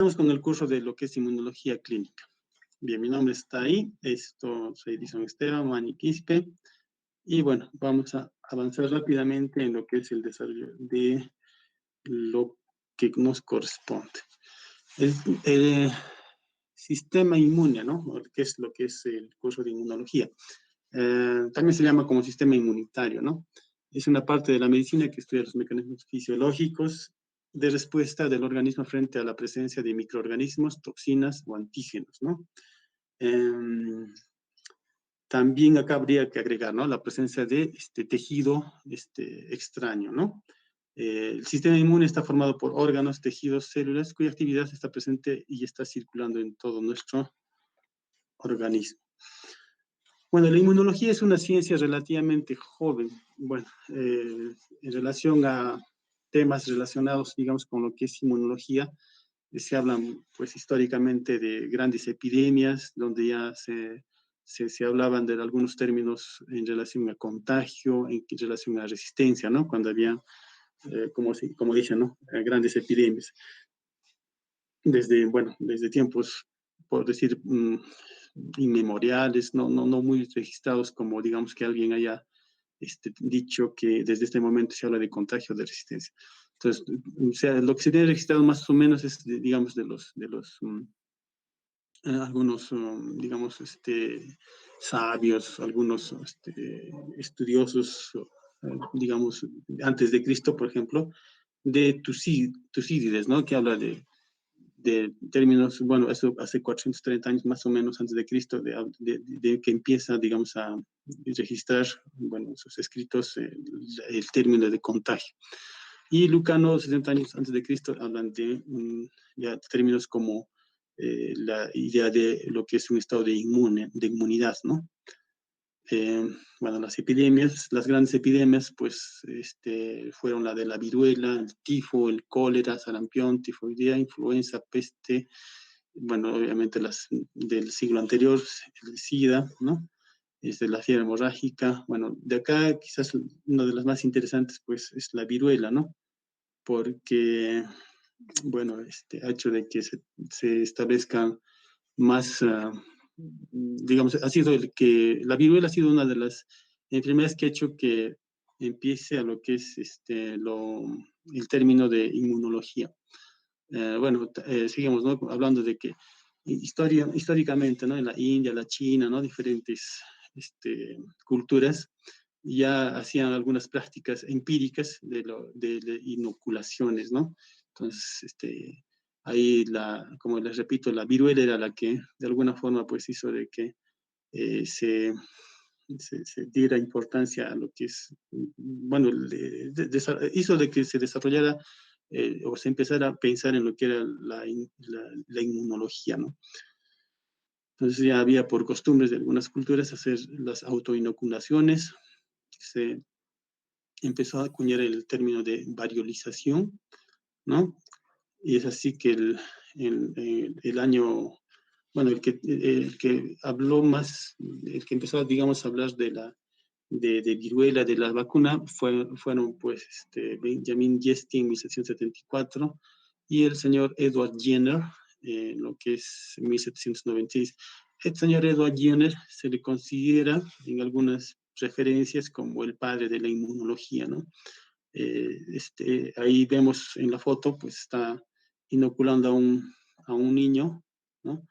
Vamos con el curso de lo que es inmunología clínica. Bien, mi nombre está ahí. Soy Edison Esteban Mani Quispe. Y bueno, vamos a avanzar rápidamente en lo que es el desarrollo de lo que nos corresponde. El sistema inmune, ¿no? ¿Qué es lo que es el curso de inmunología? También se llama como sistema inmunitario, ¿no? Es una parte de la medicina que estudia los mecanismos fisiológicos de respuesta del organismo frente a la presencia de microorganismos, toxinas o antígenos, ¿no? También acá habría que agregar, ¿no? La presencia de tejido extraño, ¿no? El sistema inmune está formado por órganos, tejidos, células, cuya actividad está presente y está circulando en todo nuestro organismo. Bueno, la inmunología es una ciencia relativamente joven. Bueno, en relación a temas relacionados, digamos, con lo que es inmunología, se hablan, pues, históricamente de grandes epidemias, donde ya se hablaban de algunos términos en relación a contagio, en relación a resistencia, ¿no? Cuando había, como dicen, ¿no? Grandes epidemias. Desde tiempos, por decir, inmemoriales, no muy registrados, como digamos que alguien haya dicho que desde este momento se habla de contagio de resistencia. Entonces, o sea, lo que se tiene registrado más o menos es, digamos, algunos, digamos, sabios, algunos estudiosos, digamos, antes de Cristo, por ejemplo, de Tucídides, ¿no? Que habla de términos, bueno, eso hace 430 años más o menos antes de Cristo, de que empieza, digamos, a registrar, bueno, sus escritos, el término de contagio. Y Lucano, 60 años antes de Cristo, hablan de ya términos como la idea de lo que es un estado de inmunidad, ¿no? Bueno, las grandes epidemias, pues, fueron la de la viruela, el tifo, el cólera, sarampión, tifoidea, influenza, peste, bueno, obviamente las del siglo anterior, el SIDA, ¿no? La fiebre hemorrágica. Bueno, de acá quizás una de las más interesantes, pues, es la viruela, ¿no? Porque, bueno, ha hecho de que se establezcan más, digamos, la viruela ha sido una de las enfermedades que ha hecho que empiece a lo que es el término de inmunología. Bueno, seguimos, ¿no? Hablando de que históricamente, ¿no? En la India, la China, ¿no? Diferentes culturas ya hacían algunas prácticas empíricas de inoculaciones, ¿no? Entonces, ahí, como les repito, la viruela era la que de alguna forma pues hizo de que se diera importancia a lo que es, bueno, hizo de que se desarrollara o se empezara a pensar en lo que era la inmunología, ¿no? Entonces ya había por costumbres de algunas culturas hacer las autoinoculaciones. Se empezó a acuñar el término de variolización, ¿no? Y es así que el año, bueno, el que habló más, el que empezó, digamos, a hablar de viruela, de la vacuna, fueron pues Benjamin Gesting en 1774 y el señor Edward Jenner, lo que es 1796. El señor Edward Jenner se le considera en algunas referencias como el padre de la inmunología, ¿no? Ahí vemos en la foto, pues está inoculando a un niño, ¿no?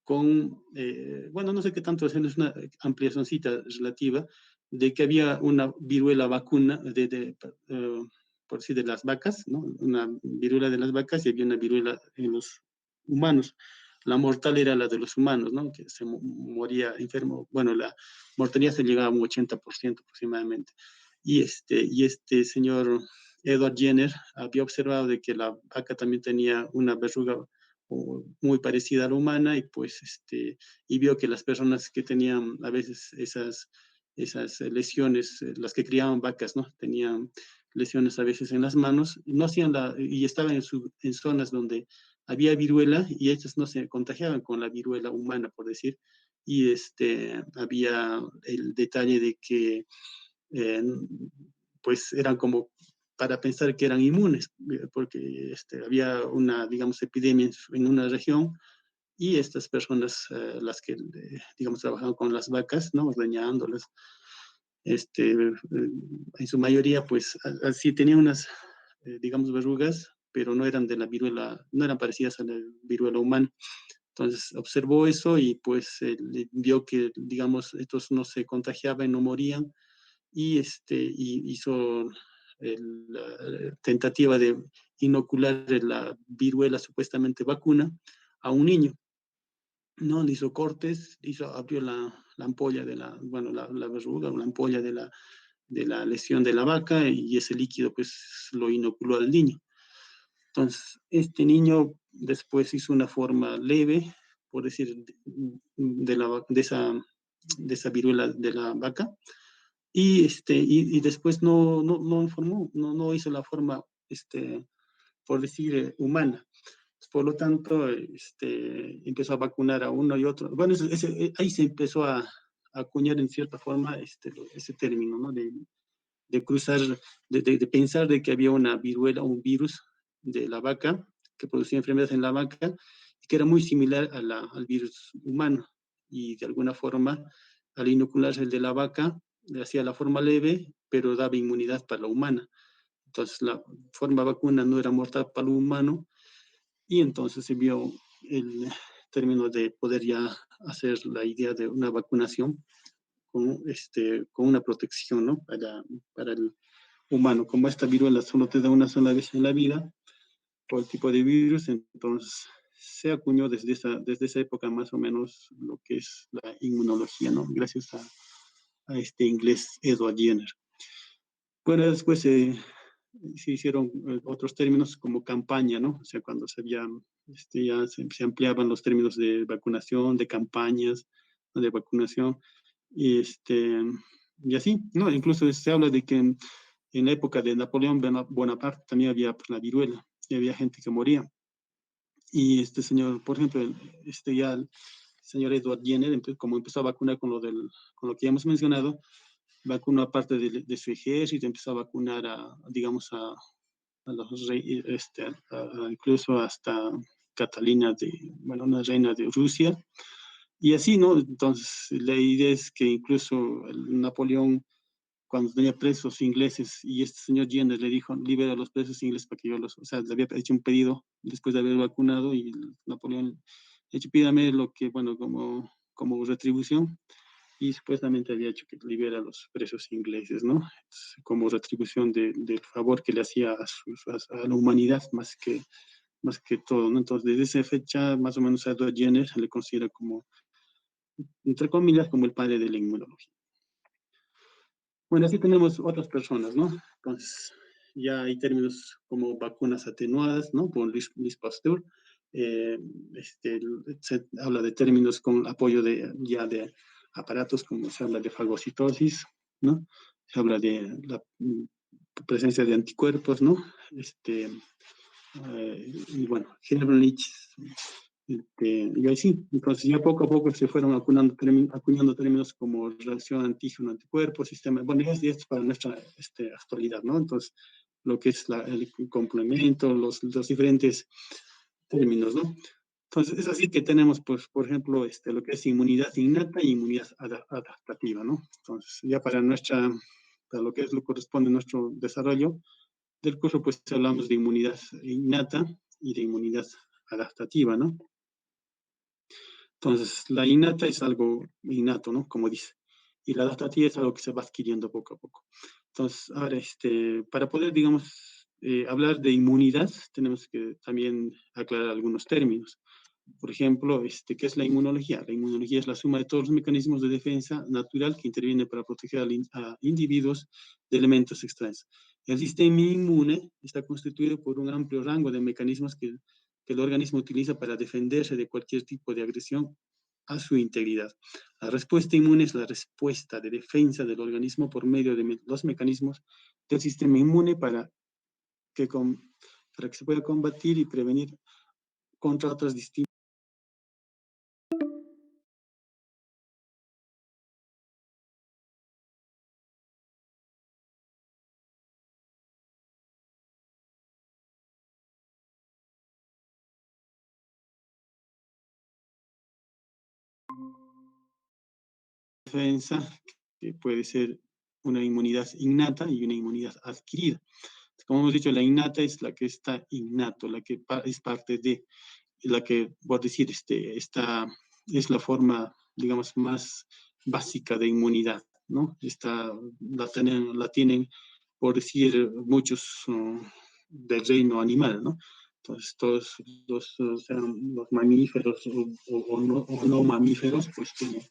Bueno, no sé qué tanto es una ampliacióncita relativa, de que había una viruela vacuna, por decir, de las vacas, ¿no? Una viruela de las vacas y había una viruela en los humanos. La mortal era la de los humanos, ¿no? Que se moría enfermo. Bueno, la mortalidad se llegaba a un 80% aproximadamente. Y este señor Edward Jenner había observado de que la vaca también tenía una verruga muy parecida a la humana y pues y vio que las personas que tenían a veces esas lesiones, las que criaban vacas, ¿no? Tenían lesiones a veces en las manos, no hacían y estaban en zonas donde había viruela y estas no se contagiaban con la viruela humana, por decir, y había el detalle de que pues eran como para pensar que eran inmunes, porque había una, digamos, epidemia en una región y estas personas, las que, digamos, trabajaban con las vacas, ¿no? Ordeñándolas, en su mayoría, pues, así tenían unas, digamos, verrugas, pero no eran de la viruela, no eran parecidas a la viruela humana. Entonces observó eso y pues vio que, digamos, estos no se contagiaban, no morían, y hizo la tentativa de inocular la viruela, supuestamente vacuna, a un niño. No, le hizo cortes, abrió la ampolla de la, bueno, la verruga o la ampolla de la lesión de la vaca y ese líquido pues lo inoculó al niño. Entonces, este niño después hizo una forma leve, por decir, de esa viruela de la vaca, y después no informó, no hizo la forma, por decir, humana. Por lo tanto, empezó a vacunar a uno y otro. Bueno, ahí se empezó a acuñar en cierta forma ese término, ¿no? De cruzar, de pensar de que había una viruela, un virus de la vaca que producía enfermedades en la vaca y que era muy similar al virus humano. Y de alguna forma, al inocularse el de la vaca, le hacía la forma leve, pero daba inmunidad para la humana. Entonces, la forma vacuna no era mortal para el humano, y entonces se vio el término de poder ya hacer la idea de una vacunación con una protección, ¿no? Para el humano. Como esta viruela solo te da una sola vez en la vida, por el tipo de virus, entonces se acuñó desde esa época más o menos lo que es la inmunología, ¿no? Gracias a este inglés Edward Jenner. Bueno, después se hicieron otros términos como campaña, ¿no? O sea, cuando ya se ampliaban los términos de vacunación, de campañas, ¿no? De vacunación, y, y así, ¿no? Incluso se habla de que en la época de Napoleón Bonaparte también había la viruela, y había gente que moría. Y este señor, por ejemplo, el señor Edward Jenner, como empezó a vacunar con lo que ya hemos mencionado, vacunó a parte de su ejército, empezó a vacunar digamos, a los reyes, incluso hasta Catalina, bueno, una reina de Rusia, y así, ¿no? Entonces, la idea es que incluso Napoleón, cuando tenía presos ingleses, y este señor Jenner le dijo, libera a los presos ingleses para que o sea, le había hecho un pedido después de haber vacunado, y Napoleón le ha dicho, pídame lo que, bueno, como retribución, y supuestamente había hecho que libera a los presos ingleses, ¿no? Como retribución del favor que le hacía a la humanidad más que todo, ¿no? Entonces, desde esa fecha, más o menos, a Edward Jenner se le considera como, entre comillas, como el padre de la inmunología. Bueno, así tenemos otras personas, ¿no? Entonces, ya hay términos como vacunas atenuadas, ¿no? Por Luis Pasteur. Eh, se habla de términos con apoyo ya de aparatos, como se habla de fagocitosis, ¿no? Se habla de la presencia de anticuerpos, ¿no? Y bueno, Helmrich, y así. Entonces, ya poco a poco se fueron acuñando términos como reacción antígeno-anticuerpo, sistema. Bueno, y esto es para nuestra actualidad, ¿no? Entonces, lo que es el complemento, los diferentes términos, ¿no? Entonces, es así que tenemos, pues, por ejemplo, lo que es inmunidad innata y inmunidad adaptativa, ¿no? Entonces, ya para lo que es lo corresponde a nuestro desarrollo del curso, pues hablamos de inmunidad innata y de inmunidad adaptativa, ¿no? Entonces, la innata es algo innato, ¿no? Como dice. Y la adaptativa es algo que se va adquiriendo poco a poco. Entonces, ahora, para poder, digamos, hablar de inmunidad, tenemos que también aclarar algunos términos. Por ejemplo, ¿qué es la inmunología? La inmunología es la suma de todos los mecanismos de defensa natural que intervienen para proteger a individuos de elementos extraños. El sistema inmune está constituido por un amplio rango de mecanismos que el organismo utiliza para defenderse de cualquier tipo de agresión a su integridad. La respuesta inmune es la respuesta de defensa del organismo por medio de los mecanismos del sistema inmune para que se pueda combatir y prevenir contra otras distintas defensa, que puede ser una inmunidad innata y una inmunidad adquirida. Como hemos dicho, la innata es la que está innato, la que es parte de, la que, por decir, esta es la forma, digamos, más básica de inmunidad, ¿no? La tienen, por decir, muchos del reino animal, ¿no? Entonces, todos los mamíferos o no mamíferos, pues tienen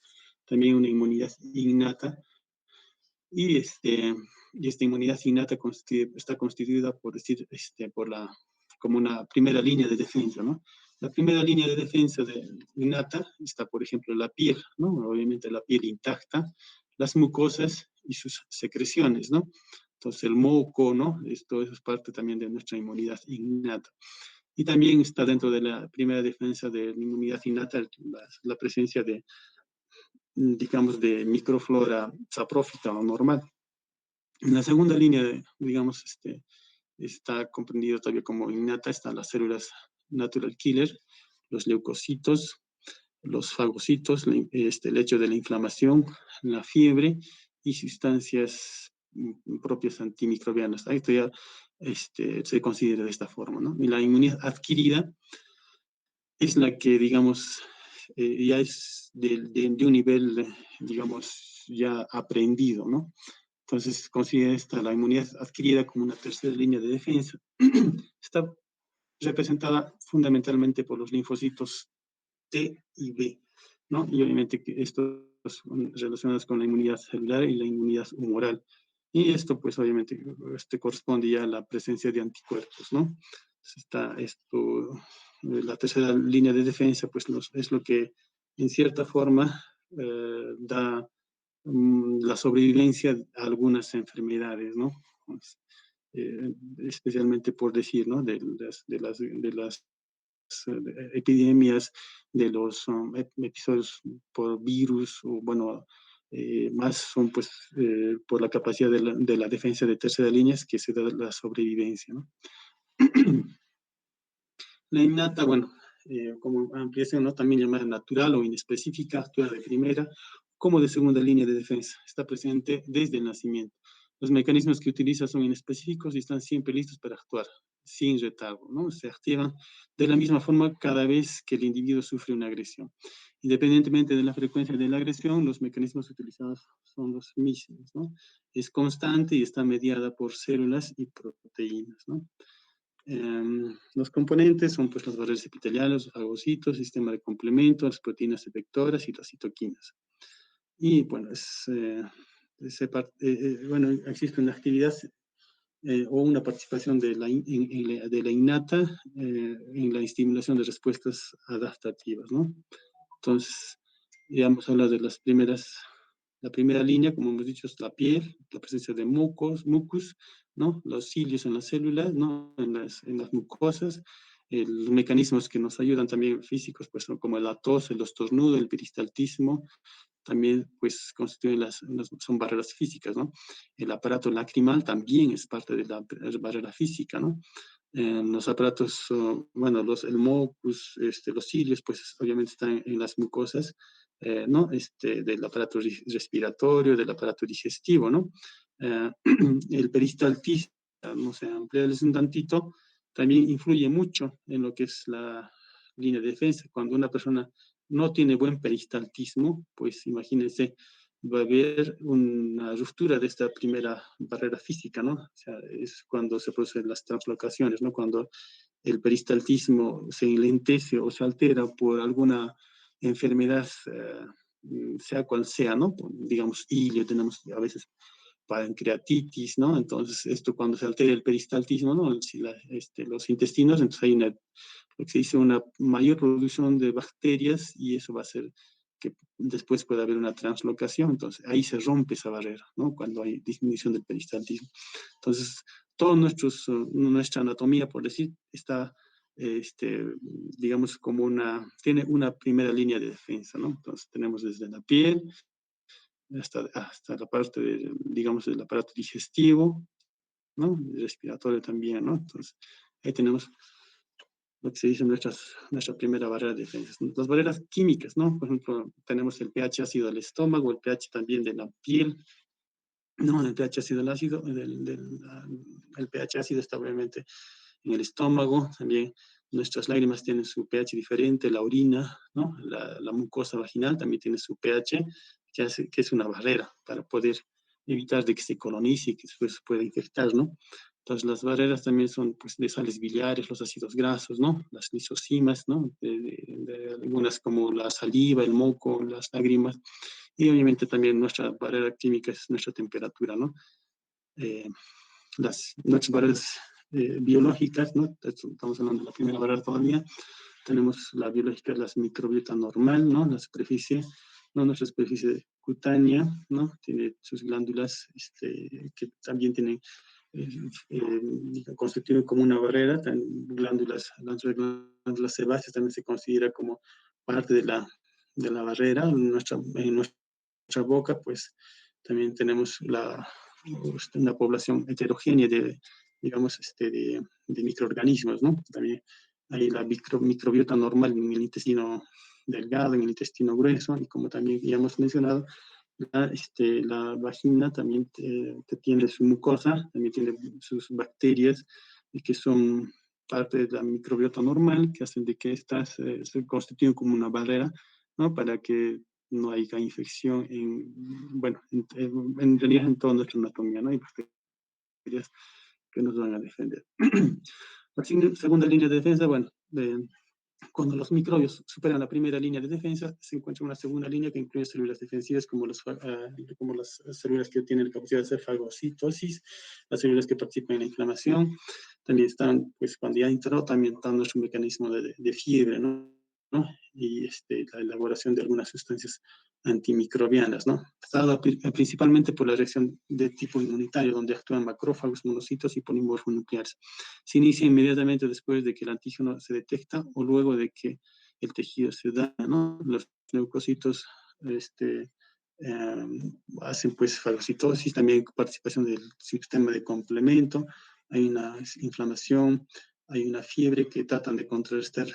también una inmunidad innata y, y esta inmunidad innata está constituida, por decir, como una primera línea de defensa, ¿no? La primera línea de defensa innata está, por ejemplo, la piel, ¿no? Obviamente la piel intacta, las mucosas y sus secreciones, ¿no? Entonces el moco, ¿no? Esto es parte también de nuestra inmunidad innata. Y también está dentro de la primera defensa de la inmunidad innata la presencia de, digamos, de microflora saprófita o normal. En la segunda línea, digamos, está comprendido todavía como innata, están las células natural killer, los leucocitos, los fagocitos, el hecho de la inflamación, la fiebre y sustancias propias antimicrobianas. Esto ya se considera de esta forma, ¿no? Y la inmunidad adquirida es la que, digamos, ya es de un nivel, digamos, ya aprendido, ¿no? Entonces, considera la inmunidad adquirida como una tercera línea de defensa. Está representada fundamentalmente por los linfocitos T y B, ¿no? Y obviamente que estos son relacionados con la inmunidad celular y la inmunidad humoral. Y esto, pues, obviamente, corresponde ya a la presencia de anticuerpos, ¿no? Entonces, la tercera línea de defensa, pues, es lo que, en cierta forma, da la sobrevivencia a algunas enfermedades, ¿no? Pues, especialmente por decir, ¿no? De las epidemias, de los episodios por virus, o bueno, más son pues por la capacidad de la defensa de tercera línea que se da la sobrevivencia, ¿no? La innata, bueno, como ampliación, ¿no? También llamada natural o inespecífica, actúa de primera como de segunda línea de defensa. Está presente desde el nacimiento. Los mecanismos que utiliza son inespecíficos y están siempre listos para actuar, sin retardo, ¿no? Se activan de la misma forma cada vez que el individuo sufre una agresión. Independientemente de la frecuencia de la agresión, los mecanismos utilizados son los mismos, ¿no? Es constante y está mediada por células y proteínas, ¿no? Los componentes son pues las barreras epiteliales, los fagocitos, sistema de complemento, las proteínas efectoras y las citoquinas. Y bueno, bueno, existe una actividad o una participación de la innata en la estimulación de respuestas adaptativas, ¿no? Entonces, ya hemos hablado de la primera línea, como hemos dicho, es la piel, la presencia de mucus, ¿no? Los cilios en las células, ¿no? En las mucosas, los mecanismos que nos ayudan también físicos, pues son como la tos, el estornudo, el peristaltismo, también pues constituyen son barreras físicas, ¿no? El aparato lacrimal también es parte de la barrera física, ¿no? Los aparatos, bueno, el mucus, los cilios, pues obviamente están en las mucosas, ¿no? Del aparato respiratorio, del aparato digestivo, ¿no? Eh, el peristaltismo, no sé, ampliarles un tantito, también influye mucho en lo que es la línea de defensa. Cuando una persona no tiene buen peristaltismo, pues imagínense, va a haber una ruptura de esta primera barrera física, ¿no? O sea, es cuando se producen las translocaciones, ¿no? Cuando el peristaltismo se enlentece o se altera por alguna enfermedad, sea cual sea, ¿no? Digamos, ilio, tenemos a veces pancreatitis, ¿no? Entonces, esto cuando se altera el peristaltismo, ¿no? Si los intestinos, entonces hay lo que se dice una mayor producción de bacterias y eso va a hacer que después pueda haber una translocación, entonces ahí se rompe esa barrera, ¿no? Cuando hay disminución del peristaltismo. Entonces, todo nuestra anatomía, por decir, está, digamos, tiene una primera línea de defensa, ¿no? Entonces, tenemos desde la piel hasta la parte, digamos, del aparato digestivo, ¿no? El respiratorio también, ¿no? Entonces, ahí tenemos lo que se dice nuestra primera barrera de defensa. Las barreras químicas, ¿no? Por ejemplo, tenemos el pH ácido del estómago, el pH también de la piel, no, el pH ácido del ácido, el pH ácido está obviamente en el estómago, también nuestras lágrimas tienen su pH diferente, la orina, ¿no? La mucosa vaginal también tiene su pH, que es una barrera para poder evitar de que se colonice y que después se pueda infectar, ¿no? Entonces, las barreras también son pues, de sales biliares, los ácidos grasos, ¿no? Las lisosimas, ¿no? De algunas como la saliva, el moco, las lágrimas. Y obviamente también nuestra barrera química es nuestra temperatura, ¿no? Eh, nuestras barreras biológicas, ¿no? Estamos hablando de la primera barrera todavía. Tenemos la biológica, la microbiota normal, ¿no? La superficie, ¿no? Nuestra superficie cutánea, ¿no? Tiene sus glándulas que también tienen constituyen como una barrera, glándulas sebáceas también se considera como parte de la barrera. En nuestra boca, pues también tenemos una población heterogénea digamos, de microorganismos, ¿no? También hay la microbiota normal en el intestino delgado, en el intestino grueso, y como también ya hemos mencionado, la vagina también tiene su mucosa, también tiene sus bacterias, y que son parte de la microbiota normal, que hacen de que estas se constituyen como una barrera, ¿no? Para que no haya infección bueno, en realidad en toda nuestra anatomía, ¿no? Hay bacterias que nos van a defender. La segunda línea de defensa, bueno, cuando los microbios superan la primera línea de defensa, se encuentra una segunda línea que incluye células defensivas como las células que tienen la capacidad de hacer fagocitosis, las células que participan en la inflamación. También están, pues, cuando ya entró, también está nuestro mecanismo de fiebre, ¿no? Y la elaboración de algunas sustancias antimicrobianas, ¿no? Dado principalmente por la reacción de tipo inmunitario, donde actúan macrófagos, monocitos y polimorfos nucleares. Se inicia inmediatamente después de que el antígeno se detecta o luego de que el tejido se daña, ¿no? Los leucocitos hacen pues fagocitosis, también participación del sistema de complemento, hay una inflamación, hay una fiebre que tratan de contrarrestar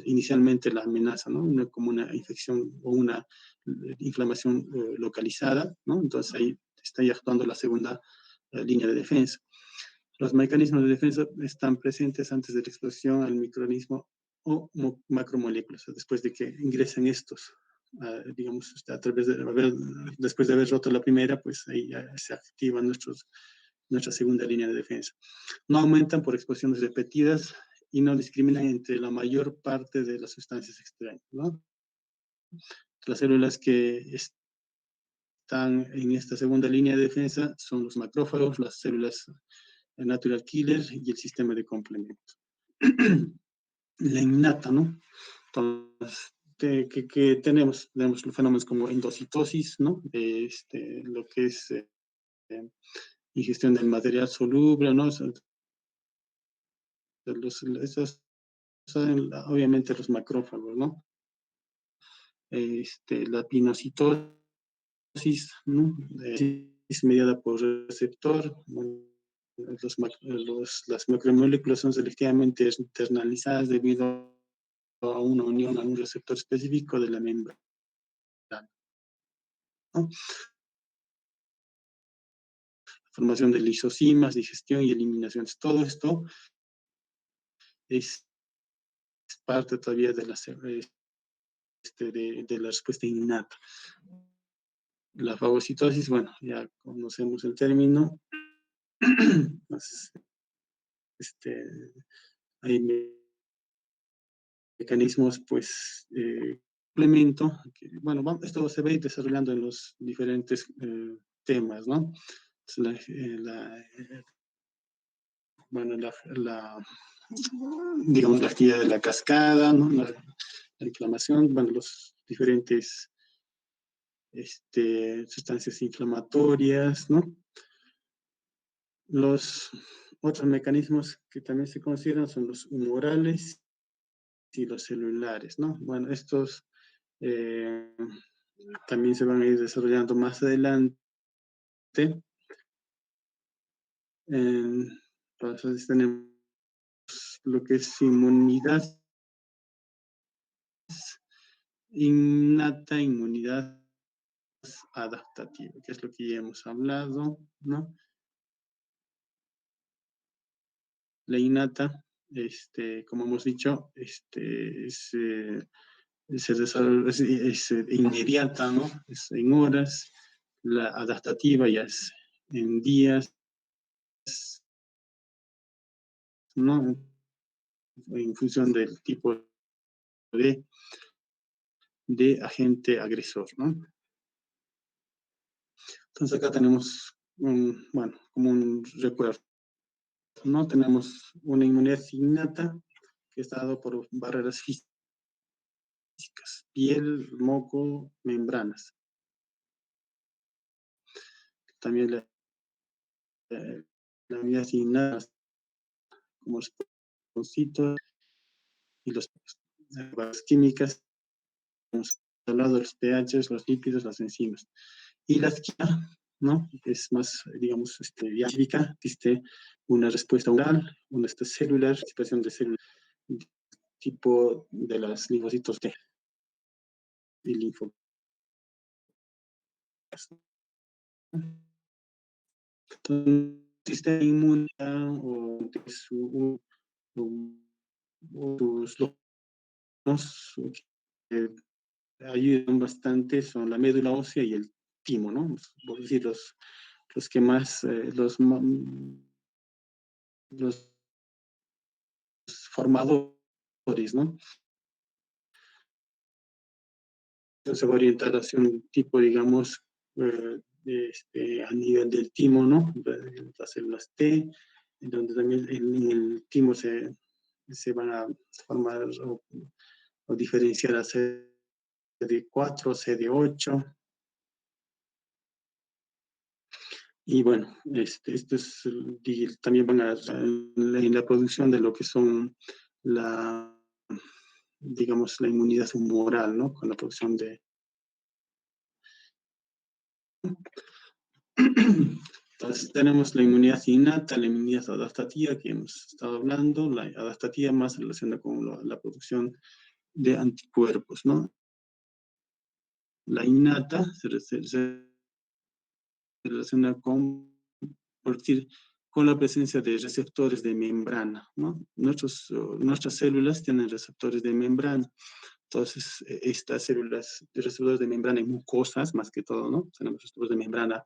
inicialmente la amenaza, ¿no? Como una infección o una inflamación localizada, ¿no? Entonces ahí está ya actuando la segunda línea de defensa. Los mecanismos de defensa están presentes antes de la exposición al microorganismo o macromoléculas, después de que ingresen estos, digamos, después de haber roto la primera, pues ahí ya se activa nuestra segunda línea de defensa. No aumentan por exposiciones repetidas y no discriminan entre la mayor parte de las sustancias extrañas, ¿no? Las células que están en esta segunda línea de defensa son los macrófagos, las células natural killer y el sistema de complemento. La innata, ¿no? Entonces, que tenemos los fenómenos como endocitosis, ¿no? Lo que es ingestión del material soluble, ¿no? Esos son obviamente los macrófagos, ¿no? La pinocitosis, ¿no? Es mediada por receptor, ¿no? Las macromoléculas son selectivamente internalizadas debido a una unión a un receptor específico de la membrana, ¿no? Formación de lisosimas, digestión y eliminaciones. Todo esto es parte todavía de de la respuesta innata. La fagocitosis, bueno, ya conocemos el término. Entonces, hay mecanismos, pues, complemento, que, bueno, esto se va a ir desarrollando en los diferentes temas, ¿no? Bueno, digamos, la actividad de la cascada, ¿no? La inflamación, bueno, los diferentes sustancias inflamatorias, ¿no? Los otros mecanismos que también se consideran son los humorales y los celulares, ¿no? Bueno, estos también se van a ir desarrollando más adelante. Entonces tenemos lo que es inmunidad innata, inmunidad adaptativa, que es lo que ya hemos hablado, ¿no? La innata, como hemos dicho, es inmediata, ¿no? Es en horas. La adaptativa ya es en días, ¿no? En función del tipo de agente agresor, ¿no? Entonces acá tenemos como un recuerdo, ¿no? Tenemos una inmunidad innata que está dada por barreras físicas, piel, moco, membranas. También la inmunidad innata, como los pocitos y las químicas, hemos hablado de los pHs, los lípidos, las enzimas. Y la química, ¿no? Es más, digamos, biológica, existe una respuesta oral, una celular, expresión de células, tipo de los linfocitos T y linfocitos. Entonces, sistema inmune o tus logros que ayudan bastante son la médula ósea y el timo, ¿no? Por decir, los que más, los formadores, ¿no? Se va a orientar hacia un tipo, digamos, a nivel del timo, ¿no? Las células T, en donde también en el timo se van a formar o diferenciar a CD4, CD8. Y bueno, esto es, también van a en la producción de lo que son digamos, la inmunidad humoral, ¿no? Con la producción de... Entonces tenemos la inmunidad innata, la inmunidad adaptativa que hemos estado hablando, la adaptativa más relacionada con la producción de anticuerpos, ¿no? La innata se relaciona por decir, con la presencia de receptores de membrana, ¿no? Nuestras células tienen receptores de membrana. Entonces, estas células de receptores de membrana en mucosas, más que todo, ¿no? Tenemos receptores de membrana,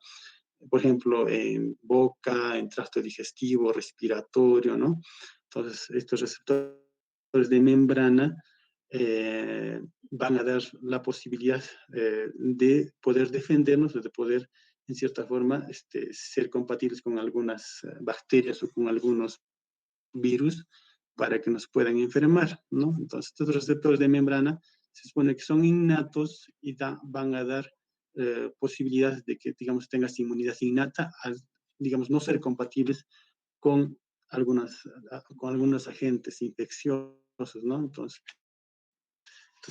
por ejemplo, en boca, en tracto digestivo, respiratorio, ¿no? Entonces, estos receptores de membrana van a dar la posibilidad de poder defendernos, de poder, en cierta forma, ser compatibles con algunas bacterias o con algunos virus para que nos puedan enfermar, ¿no? Entonces, estos receptores de membrana se supone que son innatos y van a dar posibilidades de que, digamos, tengas inmunidad innata al, digamos, no ser compatibles con algunos agentes infecciosos, ¿no? Entonces,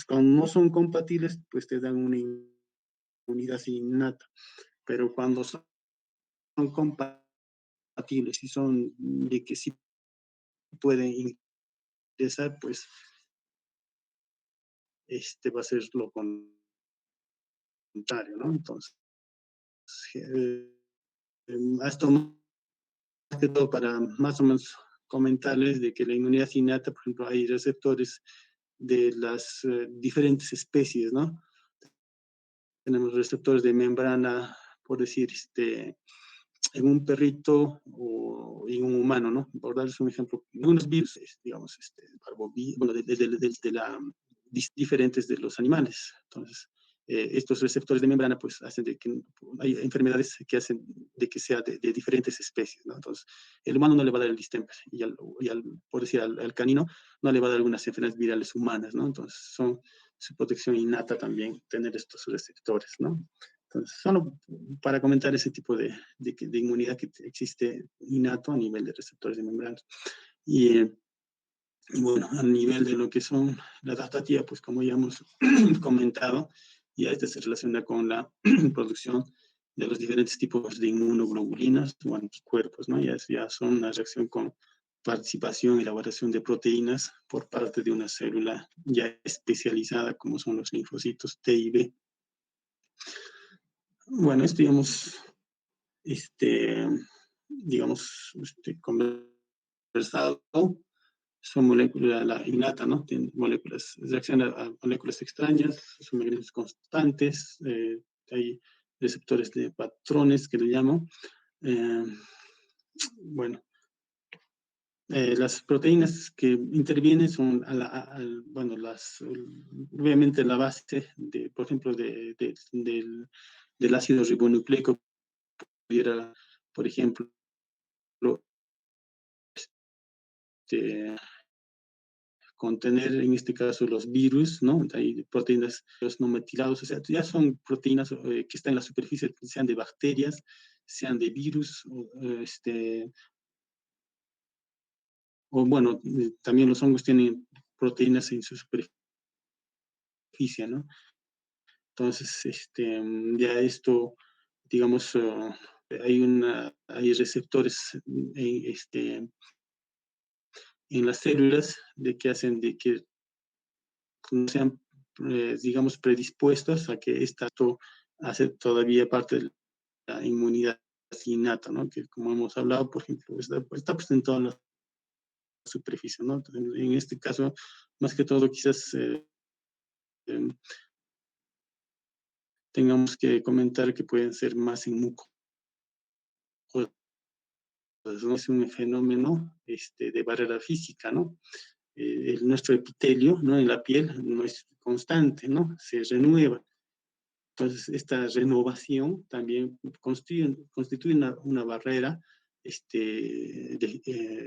cuando no son compatibles, pues te dan una inmunidad innata, pero cuando son compatibles y son de que sí pueden ingresar, pues va a ser lo contrario, ¿no? Entonces, esto más que todo para más o menos comentarles de que la inmunidad innata, por ejemplo, hay receptores de las diferentes especies, ¿no? Tenemos receptores de membrana, por decir, en un perrito o en un humano, ¿no? Por darles un ejemplo, algunos virus, digamos, bueno, diferentes de los animales. Entonces, estos receptores de membrana, pues, hacen de que hay enfermedades que hacen de que sea de diferentes especies, ¿no? Entonces, el humano no le va a dar el distemper, por decir, al canino no le va a dar algunas enfermedades virales humanas, ¿no? Entonces, son su protección innata también tener estos receptores, ¿no? Entonces, solo para comentar ese tipo de inmunidad que existe innato a nivel de receptores de membrana. Y bueno, a nivel de lo que son la adaptativa, pues como ya hemos comentado, ya se relaciona con la producción de los diferentes tipos de inmunoglobulinas o anticuerpos, ¿no? Ya son una reacción con participación y elaboración de proteínas por parte de una célula ya especializada como son los linfocitos T y B. Bueno, esto conversado, son moléculas la innata, ¿no? Tienen moléculas, reaccionan a moléculas extrañas, son mecanismos constantes, hay receptores de patrones que le llamo. Bueno, las proteínas que intervienen son, obviamente la base, por ejemplo, del ácido ribonucleico, pudiera, por ejemplo, este, contener en este caso los virus, ¿no? Hay proteínas, los no metilados, o sea, ya son proteínas que están en la superficie, sean de bacterias, sean de virus, o bueno, también los hongos tienen proteínas en su superficie, ¿no? Entonces, ya esto, digamos, hay receptores en las células que hacen de que sean, digamos, predispuestos a que esto hace todavía parte de la inmunidad innata, ¿no? Que como hemos hablado, por ejemplo, está presente en la superficie, ¿no? En este caso, más que todo, quizás tengamos que comentar que pueden ser más en mucosas, ¿no? Es un fenómeno de barrera física, ¿no? Nuestro epitelio, ¿no? En la piel no es constante, ¿no? Se renueva. Entonces, esta renovación también constituye una barrera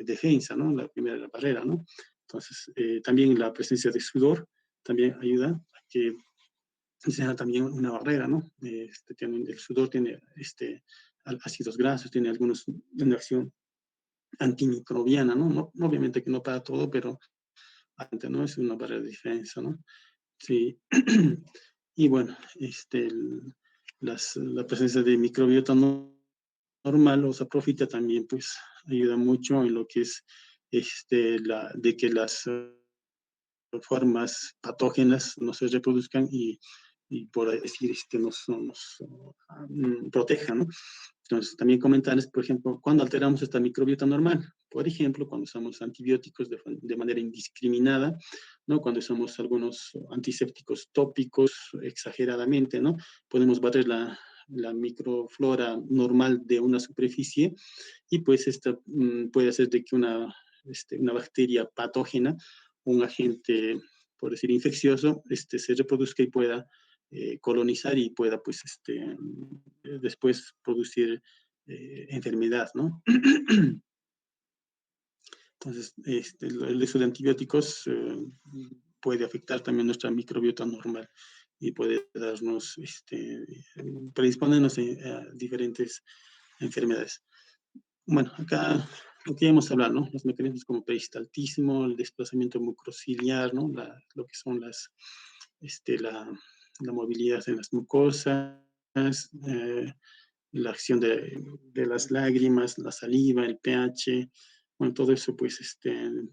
defensa, ¿no? La primera barrera, ¿no? Entonces, también la presencia de sudor también ayuda a que sea también una barrera, ¿no? El sudor tiene ácidos grasos, tiene una acción antimicrobiana, ¿no? Obviamente que no para todo, pero antes, ¿no? Es una barrera de defensa, ¿no? Sí. Y bueno, la presencia de microbiota normal o saprofita también pues ayuda mucho en lo que es de que las formas patógenas no se reproduzcan y por decir, nos protejan, ¿no? Entonces, también comentarles, por ejemplo, cuando alteramos esta microbiota normal, por ejemplo, cuando usamos antibióticos de manera indiscriminada, ¿no? Cuando usamos algunos antisépticos tópicos exageradamente, ¿no? Podemos barrer la microflora normal de una superficie y pues esta puede hacer de que una bacteria patógena, un agente, por decir, infeccioso, se reproduzca y pueda colonizar y pueda pues después producir enfermedad, ¿no? Entonces, el uso de antibióticos puede afectar también nuestra microbiota normal y puede darnos, predisponernos a diferentes enfermedades. Bueno, acá lo que hemos hablado, ¿no? Los mecanismos como peristaltismo, el desplazamiento mucociliar, ¿no? Lo que son la movilidad en las mucosas, la acción de las lágrimas, la saliva, el pH, bueno, todo eso pues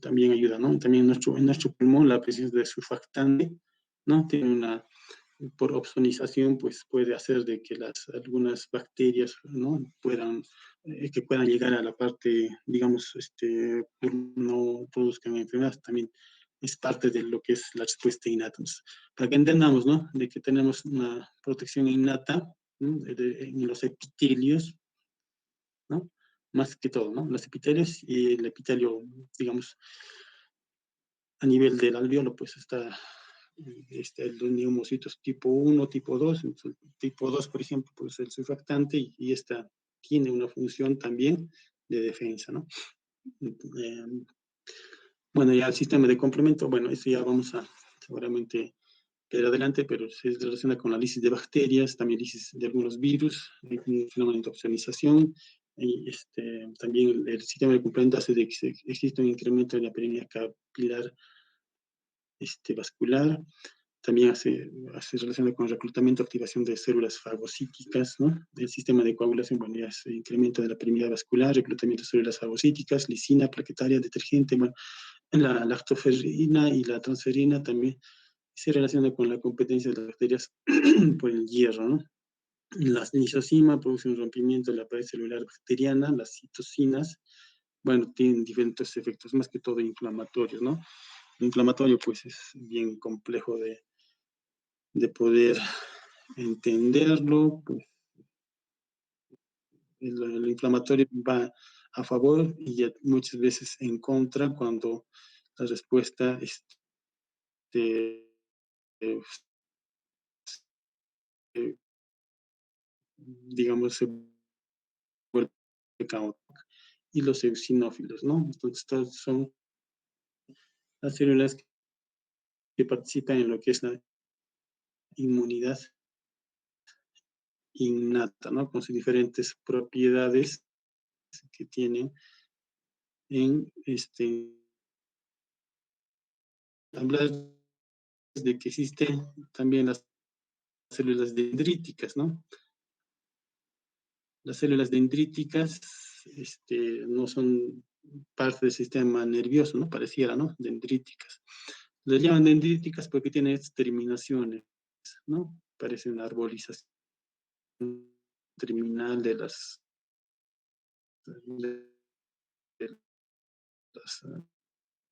también ayuda, ¿no? También en nuestro pulmón la presencia de surfactante, ¿no? Tiene por ozonización, pues puede hacer de que algunas bacterias, ¿no? Que puedan llegar a la parte, digamos, no produzcan enfermedades, también es parte de lo que es la respuesta innata. Entonces, para que entendamos, ¿no? De que tenemos una protección innata, ¿no? En los epitelios, ¿no? Más que todo, ¿no? Los epitelios y el epitelio, digamos, a nivel del alveolo, pues está el neumocitos tipo 1, tipo 2. El tipo 2, por ejemplo, pues el surfactante y esta tiene una función también de defensa, ¿no? Bueno, ya el sistema de complemento, bueno, eso ya vamos a seguramente ver adelante, pero se relaciona con la lisis de bacterias, también lisis de algunos virus, un fenómeno de opsonización, y también el sistema de complemento hace de que existe un incremento de la perimetría capilar vascular. también hace relación con el reclutamiento, activación de células fagocíticas, ¿no? El sistema de coagulación, bueno, ya es incremento de la permeabilidad vascular, reclutamiento de células fagocíticas, lisina, plaquetaria, detergente, bueno, la lactoferrina y la transferina también se relaciona con la competencia de las bacterias por el hierro, ¿no? Las lisosima producen un rompimiento de la pared celular bacteriana, las citocinas, bueno, tienen diferentes efectos, más que todo inflamatorios, ¿no? El inflamatorio, pues, es bien complejo de poder entenderlo, pues, el inflamatorio va a favor y ya muchas veces en contra cuando la respuesta eh, eh, digamos, se vuelve caótica. Y los eosinófilos, ¿no? Entonces, estas son las células que participan en lo que es la inmunidad innata, ¿no? Con sus diferentes propiedades que tienen en hablar de que existen también las células dendríticas, ¿no? Las células dendríticas no son parte del sistema nervioso, ¿no? Pareciera, ¿no? Dendríticas. Les llaman dendríticas porque tienen estas terminaciones, ¿no? Parece una arbolización terminal de las,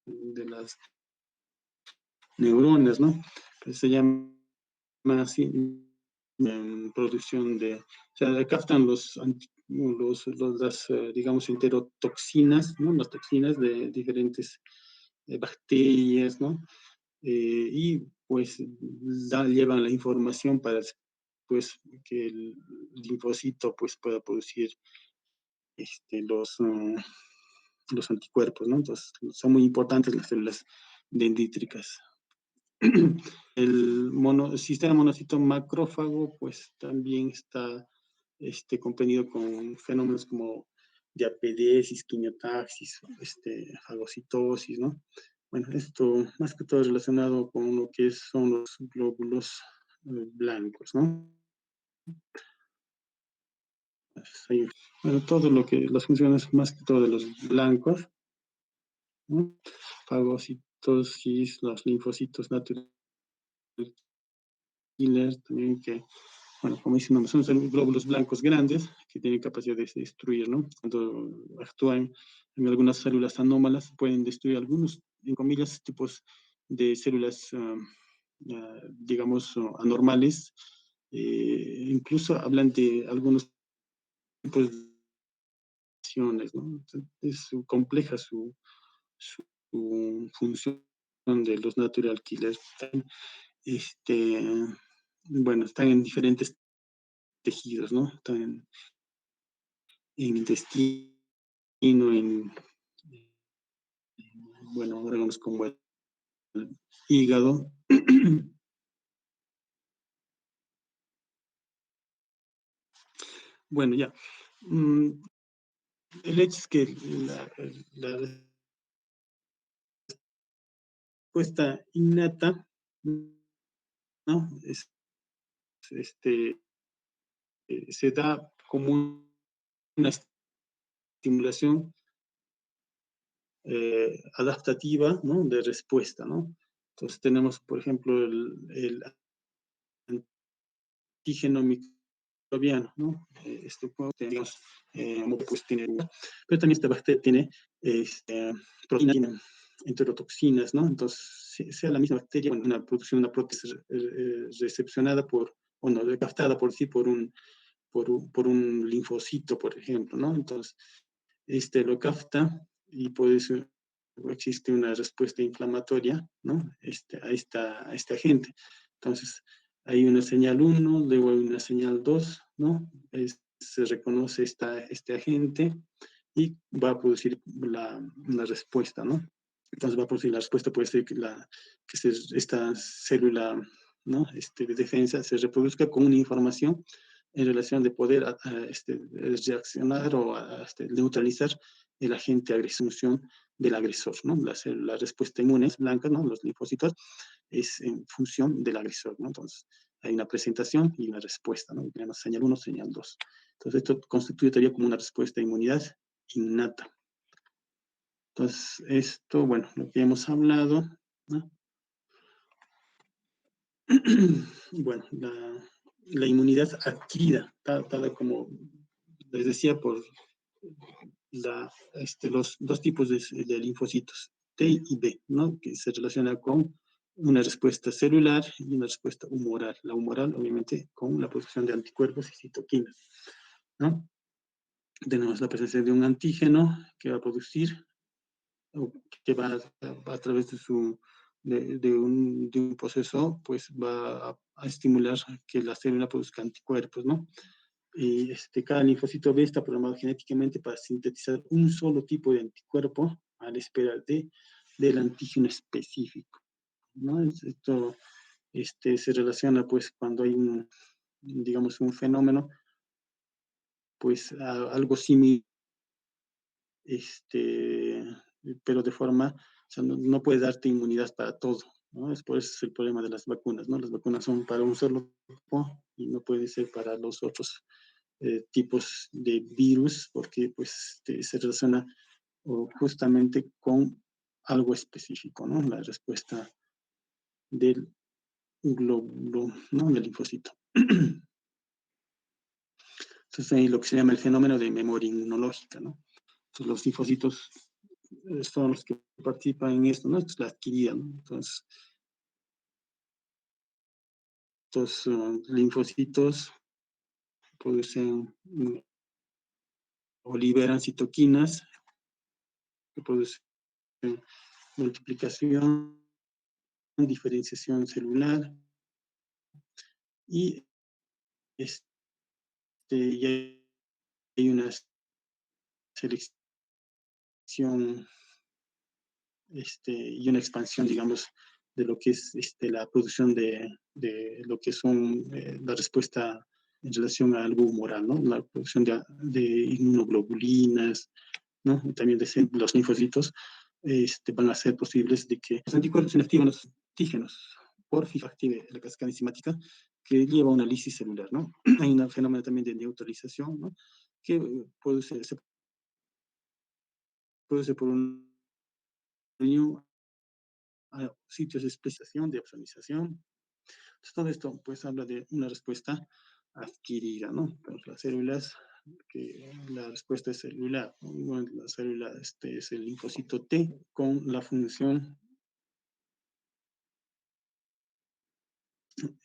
de las neuronas, ¿no? Pues se llama así en producción o sea, captan las, digamos, enterotoxinas, ¿no? Las toxinas de diferentes bacterias, ¿no? Y pues llevan la información para pues, que el linfocito pues, pueda producir los anticuerpos, ¿no? Entonces, son muy importantes las células dendríticas. El sistema monocito macrófago, pues también está comprendido con fenómenos como diapedesis, quimiotaxis, fagocitosis, ¿no? Bueno, esto más que todo relacionado con lo que son los glóbulos blancos, ¿no? Bueno, todo lo que, las funciones más que todo de los blancos, ¿no? Fagocitosis, los linfocitos naturales también que, bueno, como dice, no, son glóbulos blancos grandes que tienen capacidad de destruir, ¿no? Cuando actúan en algunas células anómalas, pueden destruir algunos, en comillas, tipos de células, digamos, anormales. Incluso hablan de algunos tipos de acciones, ¿no? Entonces, es compleja su función de los natural killers. Este, bueno, están en diferentes tejidos, ¿no? Están en intestino, bueno, órganos como el hígado. Bueno, ya. El hecho es que la respuesta innata, ¿no? Este, se da como una estimulación adaptativa, ¿no? De respuesta, ¿no? Entonces tenemos, por ejemplo, el antígeno microbiano, ¿no? Esto, digamos, pues tiene, pero también esta bacteria tiene proteínas, tiene enterotoxinas, ¿no? Entonces, sea la misma bacteria, bueno, una producción, una proteína recepcionada o no, captada por sí por un linfocito, por ejemplo, ¿no? Entonces, lo capta y por eso existe una respuesta inflamatoria, ¿no? A este agente. Entonces, hay una señal 1, luego hay una señal 2, ¿no? Se reconoce este agente y va a producir una respuesta, ¿no? Entonces va a producir la respuesta, puede ser esta célula, ¿no? De defensa se reproduzca con una información en relación de poder reaccionar o neutralizar el agente agresor del agresor, ¿no? La respuesta inmune es blanca, ¿no? Los linfocitos, es en función del agresor, ¿no? Entonces, hay una presentación y una respuesta, ¿no? Tenemos señal 1, señal 2. Entonces, esto constituye todavía como una respuesta de inmunidad innata. Entonces, esto, bueno, lo que hemos hablado, ¿no? Bueno, la inmunidad adquirida, tal como les decía, por los dos tipos de linfocitos, T y B, ¿no? Que se relaciona con una respuesta celular y una respuesta humoral. La humoral, obviamente, con la producción de anticuerpos y citoquinas, ¿no? Tenemos la presencia de un antígeno que va a producir, o que va a través de un proceso, pues va a estimular que la célula produzca anticuerpos, ¿no? Y cada linfocito B está programado genéticamente para sintetizar un solo tipo de anticuerpo a la espera del antígeno específico, ¿no? Esto se relaciona, pues, cuando hay digamos, un fenómeno, pues, algo similar, pero de forma, o sea, no puede darte inmunidad para todo, ¿no? Por eso es el problema de las vacunas, ¿no? Las vacunas son para un solo tipo y no puede ser para los otros tipos de virus, porque pues se relaciona justamente con algo específico, ¿no? La respuesta del glóbulo, ¿no? Del linfocito. Entonces hay lo que se llama el fenómeno de memoria inmunológica, ¿no? Entonces los linfocitos son los que participan en esto, ¿no? Esto es la adquirida, ¿no? Entonces, estos linfocitos producen o liberan citoquinas que producen multiplicación, diferenciación celular y, y hay una selección y una expansión, digamos, de lo que es la producción de lo que son la respuesta en relación a algo humoral, ¿no? La producción de inmunoglobulinas, ¿no? Y también de los linfocitos van a ser posibles de que los anticuerpos inactivan los antígenos por active la cascada enzimática que lleva a una lisis celular, ¿no? Hay un fenómeno también de neutralización, ¿no? Que se produce por un a sitios de especialización, de opsonización. Entonces, todo esto pues habla de una respuesta adquirida, ¿no? Entonces, las células, que la respuesta es celular, ¿no? Bueno, la célula es el linfocito T con la función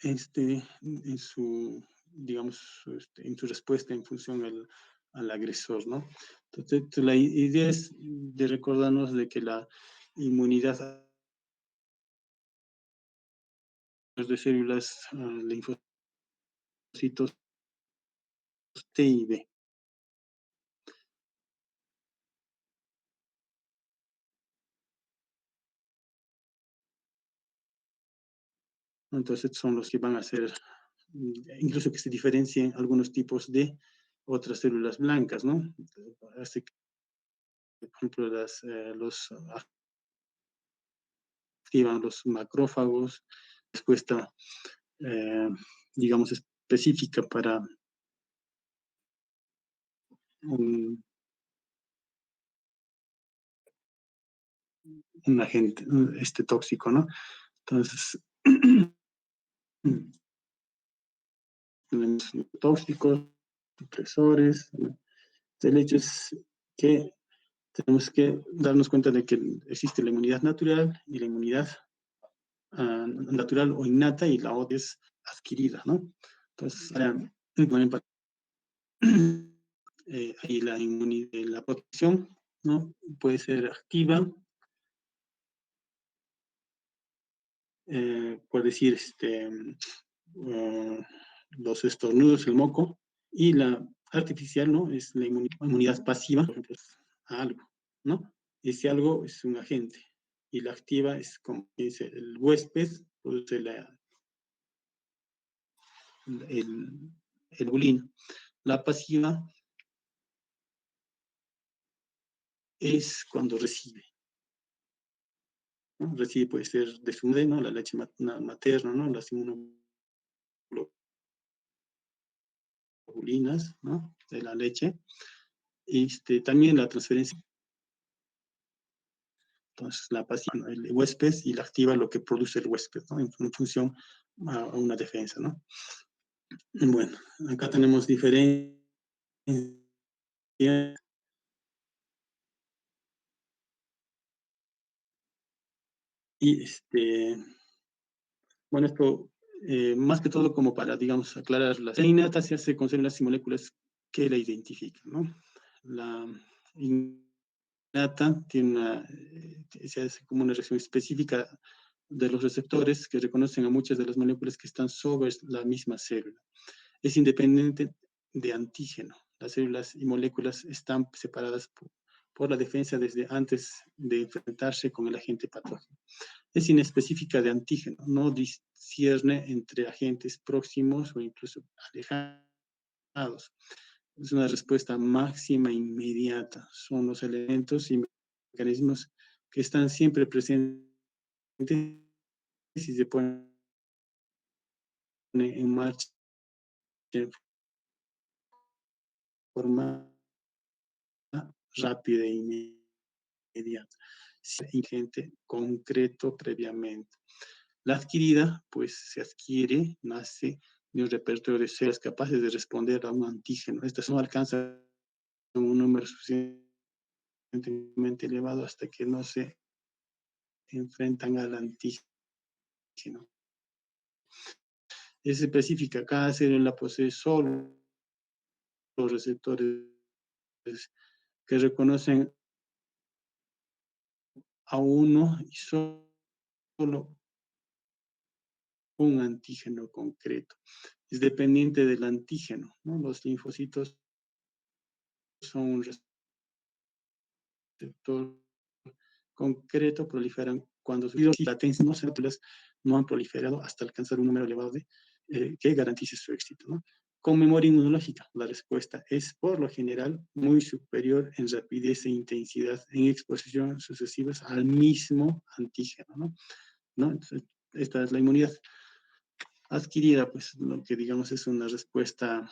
en su, digamos, en su respuesta en función al agresor, ¿no? Entonces, la idea es de recordarnos de que la inmunidad de células linfocitos T y B. Entonces son los que van a ser, incluso que se diferencien algunos tipos de otras células blancas, ¿no? Así que, por ejemplo, los activan los macrófagos, respuesta, eh, digamos, específica para un agente tóxico, ¿no? Entonces, tenemos tóxicos, supresores. El hecho es que tenemos que darnos cuenta de que existe la inmunidad natural y la inmunidad natural o innata y la otra es adquirida, ¿no? Entonces, ahí la protección, ¿no? Puede ser activa, por decir, los estornudos, el moco, y la artificial, ¿no? Es la inmunidad pasiva, por ejemplo, a algo, ¿no? Ese algo es un agente, y la activa es como dice el huésped, produce el bulino. La pasiva es cuando recibe. ¿no? Recibe, puede ser de su madre, ¿no? La leche materna, ¿no? Las inmunoglobulinas, ¿no? De la leche. También la transferencia, entonces la paciente, el huésped, y la activa lo que produce el huésped, ¿no? En función a una defensa, ¿no? Bueno, acá tenemos diferencias. Y bueno, esto más que todo como para, digamos, aclarar, la innata se hace con células y moléculas que la identifican, ¿no? La innata tiene se hace como una reacción específica de los receptores que reconocen a muchas de las moléculas que están sobre la misma célula. Es independiente de antígeno. Las células y moléculas están separadas por la defensa desde antes de enfrentarse con el agente patógeno. Es inespecífica de antígeno, no discierne entre agentes próximos o incluso alejados. Es una respuesta máxima inmediata. Son los elementos y mecanismos que están siempre presentes y se ponen en marcha de forma rápida e inmediata, ingente, concreto previamente. La adquirida, pues se adquiere, nace de un repertorio de células capaces de responder a un antígeno. Estas no alcanzan un número suficientemente elevado hasta que no se enfrentan al antígeno. Es específica, cada célula posee solo los receptores que reconocen a uno y solo un antígeno concreto. Es dependiente del antígeno, ¿no? Los linfocitos son un receptor concreto, proliferan cuando su latencia, ¿no? Células no han proliferado hasta alcanzar un número elevado que garantice su éxito, ¿no? Con memoria inmunológica, la respuesta es por lo general muy superior en rapidez e intensidad en exposición sucesivas al mismo antígeno, ¿no? Entonces, esta es la inmunidad adquirida, pues lo que digamos es una respuesta,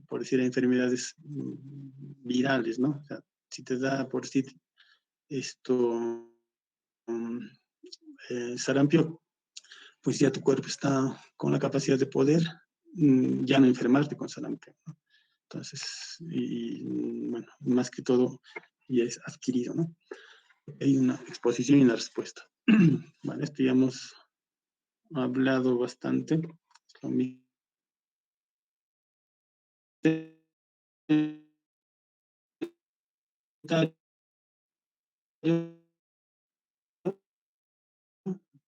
por decir, a enfermedades virales, ¿no? O sea, si te da por decir esto, sarampión, pues ya tu cuerpo está con la capacidad de poder ya no enfermarte con sarampión, ¿no? Entonces, bueno, más que todo ya es adquirido, ¿no? Hay una exposición y una respuesta. Vale, esto ya hemos hablado bastante. Lo mismo.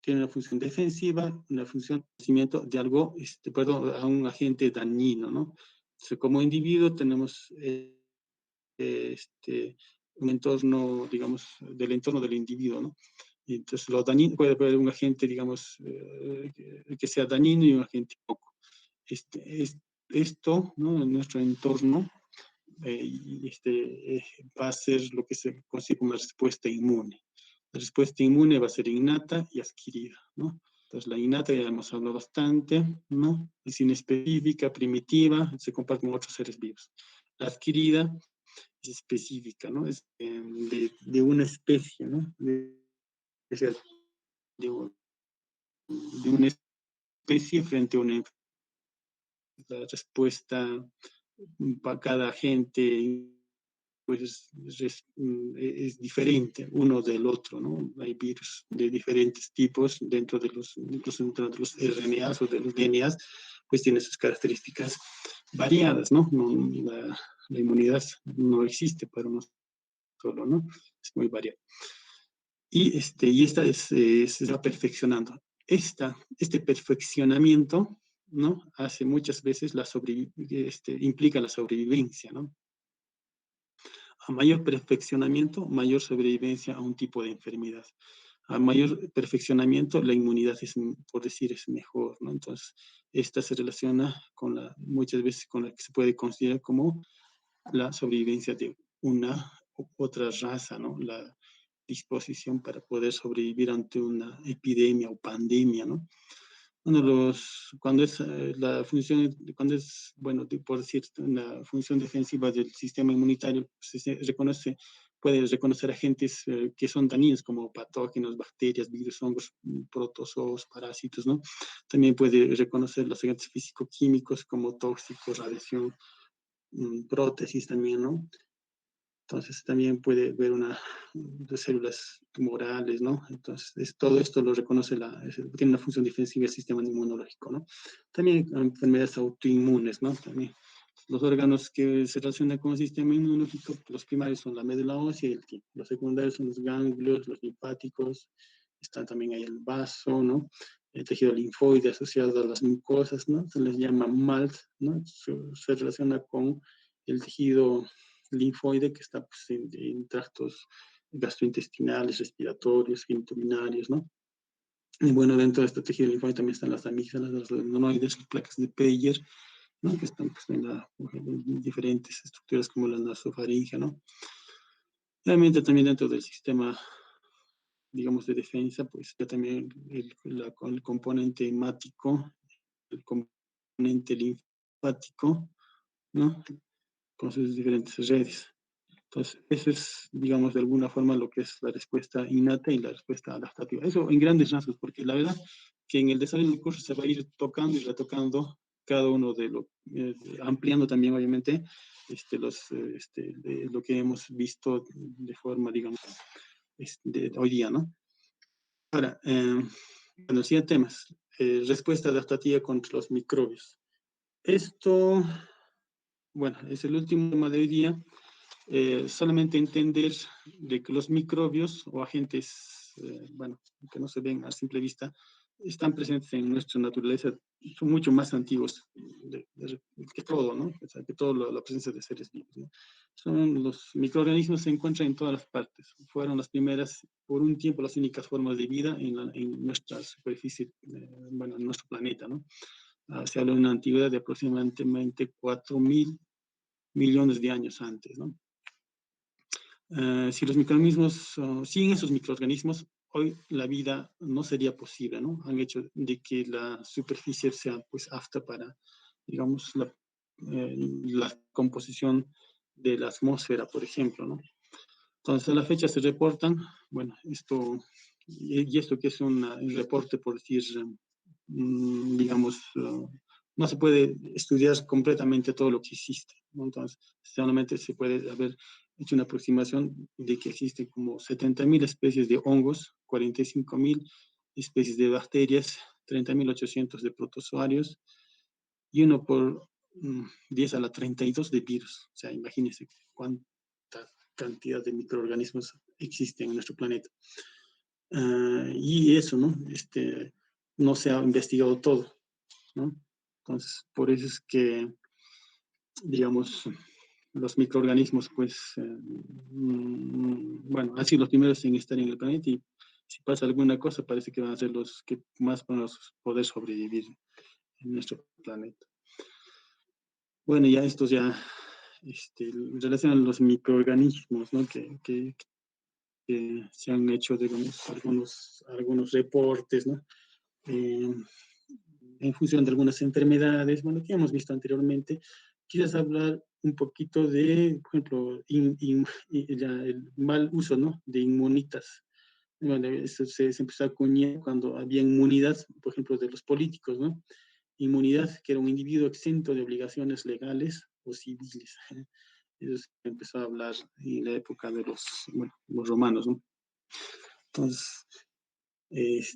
Tiene una función defensiva, una función de conocimiento de algo, perdón, a un agente dañino, ¿no? Entonces, como individuo tenemos un entorno, digamos, del entorno del individuo, ¿no? Y entonces, lo dañino puede haber un agente, digamos, que sea dañino y un agente poco. Esto, ¿no? En nuestro entorno, va a ser lo que se conoce como respuesta inmune. La respuesta inmune va a ser innata y adquirida, ¿no? Entonces, la innata ya hemos hablado bastante, ¿no? Es inespecífica, primitiva, se comparte con otros seres vivos. La adquirida es específica, ¿no? Es de una especie, ¿no? De, de una especie frente a una la respuesta para cada agente pues es diferente uno del otro, ¿no? Hay virus de diferentes tipos dentro de incluso dentro de los RNAs o de los DNAs, pues tiene sus características variadas, ¿no? La inmunidad no existe para uno solo, ¿no? Es muy variada. Y esta se va perfeccionando. Este perfeccionamiento, ¿no? Hace muchas veces implica la sobrevivencia, ¿no? A mayor perfeccionamiento, mayor sobrevivencia a un tipo de enfermedad. A mayor perfeccionamiento, la inmunidad es, por decir, es mejor, ¿no? Entonces, esta se relaciona muchas veces con la que se puede considerar como la sobrevivencia de una u otra raza, ¿no? disposición para poder sobrevivir ante una epidemia o pandemia, ¿no? Cuando es la función, cuando es, bueno, por decir, una función defensiva del sistema inmunitario, pues, se reconoce, puede reconocer agentes que son dañinos, como patógenos, bacterias, virus, hongos, protozoos, parásitos, ¿no? También puede reconocer los agentes físico-químicos como tóxicos, radiación, prótesis también, ¿no? Entonces también puede ver de células tumorales, ¿no? Entonces todo esto lo reconoce, tiene una función defensiva del sistema inmunológico, ¿no? También enfermedades autoinmunes, ¿no? También los órganos que se relacionan con el sistema inmunológico, los primarios son la médula ósea y el timo. Los secundarios son los ganglios, los linfáticos, está también ahí el vaso, ¿no? El tejido linfoide asociado a las mucosas, ¿no? Se les llama MALT, ¿no? Se relaciona con el tejido linfoide que está pues, en tractos gastrointestinales, respiratorios, genitourinarios, ¿no? Y bueno, dentro de este tejido linfoide también están las amígdalas, los adenoides, las placas de Peyer, ¿no? Que están pues, en diferentes estructuras como la nasofaringe, ¿no? Realmente también dentro del sistema, digamos, de defensa, pues ya también el componente hemático, el componente linfático, ¿no? Con sus diferentes redes. Entonces, eso es, digamos, de alguna forma lo que es la respuesta innata y la respuesta adaptativa. Eso en grandes rasgos, porque la verdad que en el desarrollo del curso se va a ir tocando y retocando cada uno ampliando también, obviamente, lo que hemos visto de forma, digamos, de hoy día, ¿no? Ahora, bueno, sí, temas. Respuesta adaptativa contra los microbios. Esto, bueno, es el último tema de hoy día. Solamente entender de que los microbios o agentes, bueno, que no se ven a simple vista, están presentes en nuestra naturaleza, son mucho más antiguos que todo, ¿no? O sea, que toda la presencia de seres vivos, ¿no? Los microorganismos se encuentran en todas las partes. Fueron las primeras, por un tiempo, las únicas formas de vida en nuestra superficie, bueno, en nuestro planeta, ¿no? Se habla de una antigüedad de aproximadamente 4.000 millones de años antes, ¿no? Si los microorganismos, sin esos microorganismos, hoy la vida no sería posible, ¿no? Han hecho de que la superficie sea, pues, apta para, digamos, la composición de la atmósfera, por ejemplo, ¿no? Entonces, a la fecha se reportan, bueno, y esto que es un reporte, por decir, digamos, no se puede estudiar completamente todo lo que existe, ¿no? Entonces, solamente se puede haber hecho una aproximación de que existen como 70.000 especies de hongos, 45.000 especies de bacterias, 30.800 de protozoarios y 1 por 10 a la 32 de virus. O sea, imagínense cuánta cantidad de microorganismos existen en nuestro planeta. Y eso, ¿no? No se ha investigado todo, ¿no? Entonces, por eso es que, digamos, los microorganismos, pues, bueno, han sido los primeros en estar en el planeta y si pasa alguna cosa, parece que van a ser los que más van a poder sobrevivir en nuestro planeta. Bueno, ya estos ya relacionan los microorganismos, ¿no? Que se han hecho, digamos, algunos reportes, ¿no? En función de algunas enfermedades, bueno, que hemos visto anteriormente. Quieres hablar un poquito de, por ejemplo, el mal uso, ¿no? De inmunitas. Bueno, eso se empezó a acuñar cuando había inmunidad, por ejemplo, de los políticos, ¿no? Inmunidad, que era un individuo exento de obligaciones legales o civiles. Eso se empezó a hablar en la época de los romanos, ¿no? Entonces,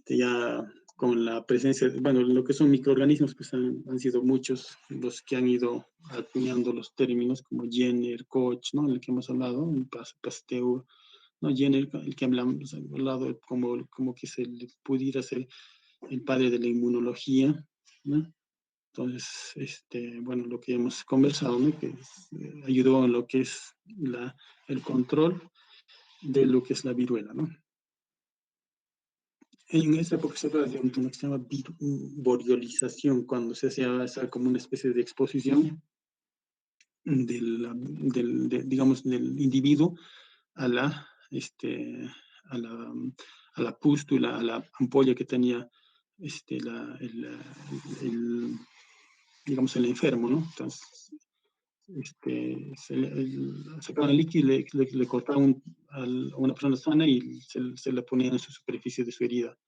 ya con la presencia, bueno, lo que son microorganismos, pues han sido muchos los que han ido acuñando los términos como Jenner, Koch, ¿no? En el que hemos hablado, Pasteur, ¿no? Jenner, el que hemos hablado como que pudiera ser el padre de la inmunología, ¿no? Entonces, bueno, lo que hemos conversado, ¿no? Que ayudó en lo que es el control de lo que es la viruela, ¿no? En esa época se habla de un tema que se llama boriolización, cuando se hacía como una especie de exposición digamos, del individuo a a la pústula, a la ampolla que tenía digamos, el enfermo, ¿no? Entonces, sacaban el líquido y le cortaban a una persona sana y se le ponían en su superficie de su herida.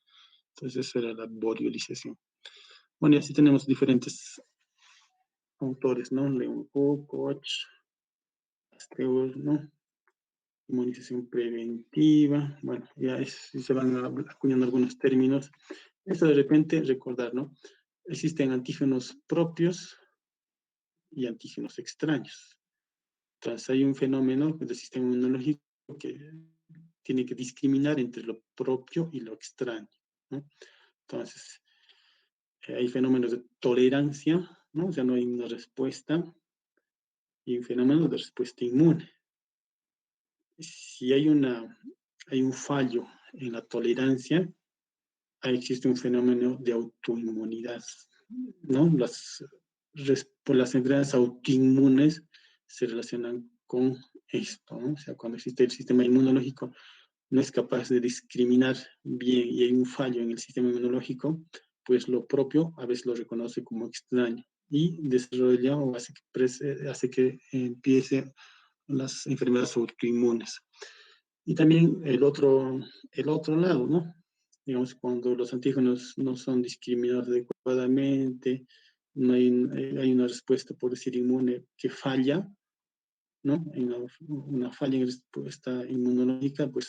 Entonces, eso era la boriolización. Bueno, y así tenemos diferentes autores, ¿no? Leon Koch, Pasteur, ¿no? Inmunización preventiva, bueno, ya se van acuñando algunos términos. Esto de repente, recordar, ¿no? Existen antígenos propios y antígenos extraños. Entonces hay un fenómeno del sistema inmunológico que tiene que discriminar entre lo propio y lo extraño, ¿no? Entonces, hay fenómenos de tolerancia, ¿no? O sea, no hay una respuesta, y un fenómeno de respuesta inmune. Si hay un fallo en la tolerancia, ahí existe un fenómeno de autoinmunidad, ¿no? Las enfermedades autoinmunes se relacionan con esto, ¿no? O sea, cuando existe el sistema inmunológico no es capaz de discriminar bien y hay un fallo en el sistema inmunológico, pues lo propio a veces lo reconoce como extraño y desarrolla o hace que empiece las enfermedades autoinmunes. Y también el otro lado, ¿no? Digamos, cuando los antígenos no son discriminados adecuadamente, no hay una respuesta, por decir, inmune que falla, ¿no? Hay una falla en respuesta inmunológica, pues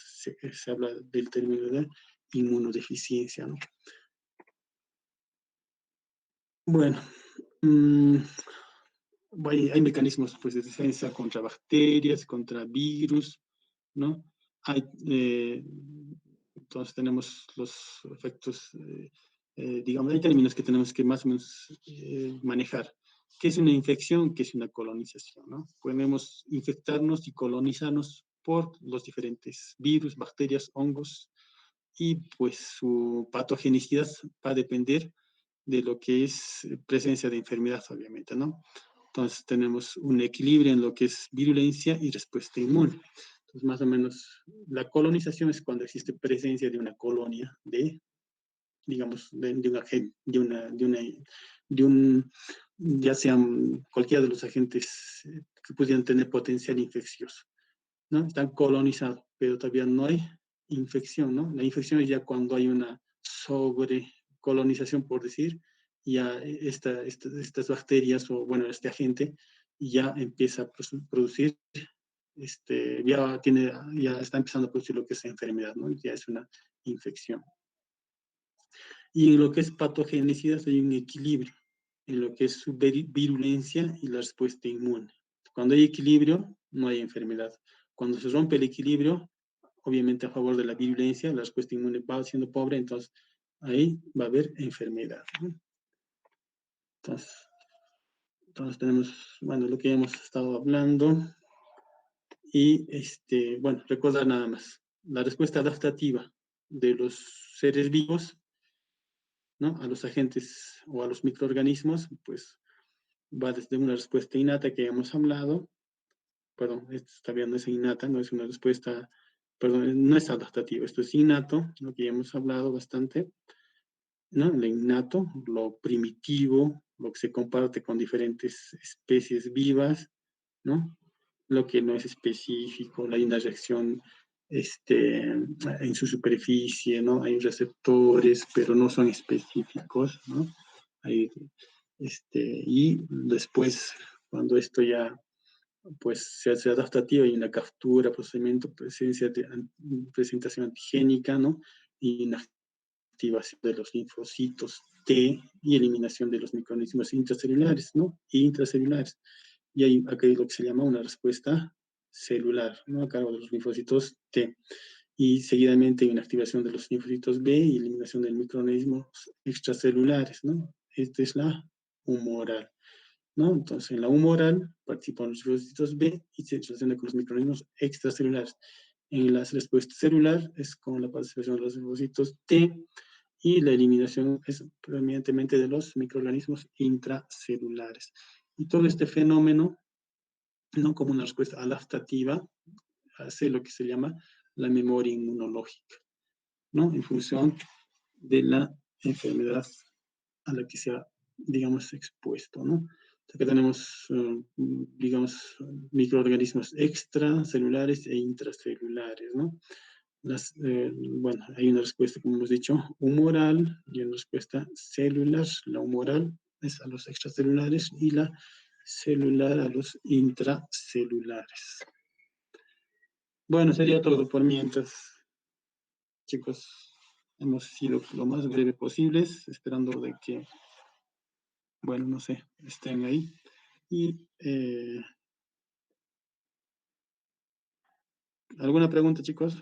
se habla del término de inmunodeficiencia, ¿no? Bueno, hay mecanismos, pues, de defensa contra bacterias, contra virus, ¿no? Entonces tenemos los efectos, digamos, hay términos que tenemos que más o menos manejar. ¿Qué es una infección? ¿Qué es una colonización? ¿No? Podemos infectarnos y colonizarnos por los diferentes virus, bacterias, hongos, y pues su patogenicidad va a depender de lo que es presencia de enfermedad, obviamente, ¿no? Entonces tenemos un equilibrio en lo que es virulencia y respuesta inmune. Entonces, más o menos, la colonización es cuando existe presencia de una colonia digamos, de un agente, ya sean cualquiera de los agentes que pudieran tener potencial infeccioso, ¿no? Están colonizados, pero todavía no hay infección, ¿no? La infección es ya cuando hay una sobrecolonización, por decir, ya estas bacterias o, bueno, este agente ya empieza a producir, ya está empezando a producir lo que es enfermedad, ¿no? Ya es una infección. Y en lo que es patogenicidad hay un equilibrio en lo que es su virulencia y la respuesta inmune. Cuando hay equilibrio, no hay enfermedad. Cuando se rompe el equilibrio, obviamente a favor de la virulencia, la respuesta inmune va siendo pobre, entonces ahí va a haber enfermedad, ¿no? Entonces tenemos, bueno, lo que hemos estado hablando. Y, bueno, recordar nada más. La respuesta adaptativa de los seres vivos, ¿no? A los agentes o a los microorganismos, pues va desde una respuesta innata que hemos hablado, perdón, esto todavía no es innata, no es una respuesta, perdón, no es adaptativa, esto es innato, lo que ya hemos hablado bastante, ¿no? Lo innato, lo primitivo, lo que se comparte con diferentes especies vivas, ¿no? Lo que no es específico, hay una reacción en su superficie, ¿no? Hay receptores, pero no son específicos, ¿no? Hay, y después, cuando esto ya pues se hace adaptativo, hay una captura, procedimiento, presentación antigénica, ¿no? Y una activación de los linfocitos T y eliminación de los microorganismos intracelulares, ¿no? Intracelulares. Y hay acá lo que se llama una respuesta celular, ¿no? A cargo de los linfocitos T. Y seguidamente hay una activación de los linfocitos B y eliminación de microorganismos extracelulares, ¿no? Esta es la humoral, ¿no? Entonces, en la humoral participan los linfocitos B y se relaciona con los microorganismos extracelulares. En la respuesta celular es con la participación de los linfocitos T y la eliminación es predominantemente de los microorganismos intracelulares. Y todo este fenómeno, ¿no? Como una respuesta adaptativa, hace lo que se llama la memoria inmunológica, ¿no? En función de la enfermedad a la que se ha, digamos, expuesto, ¿no? O sea que tenemos, digamos, microorganismos extracelulares e intracelulares, ¿no? Bueno, hay una respuesta, como hemos dicho, humoral y una respuesta celular. La humoral es a los extracelulares y la celular a los intracelulares. Bueno, sería todo por mientras, chicos. Hemos sido lo más breve posibles, esperando de que, bueno, no sé, estén ahí. Y, ¿alguna pregunta, chicos?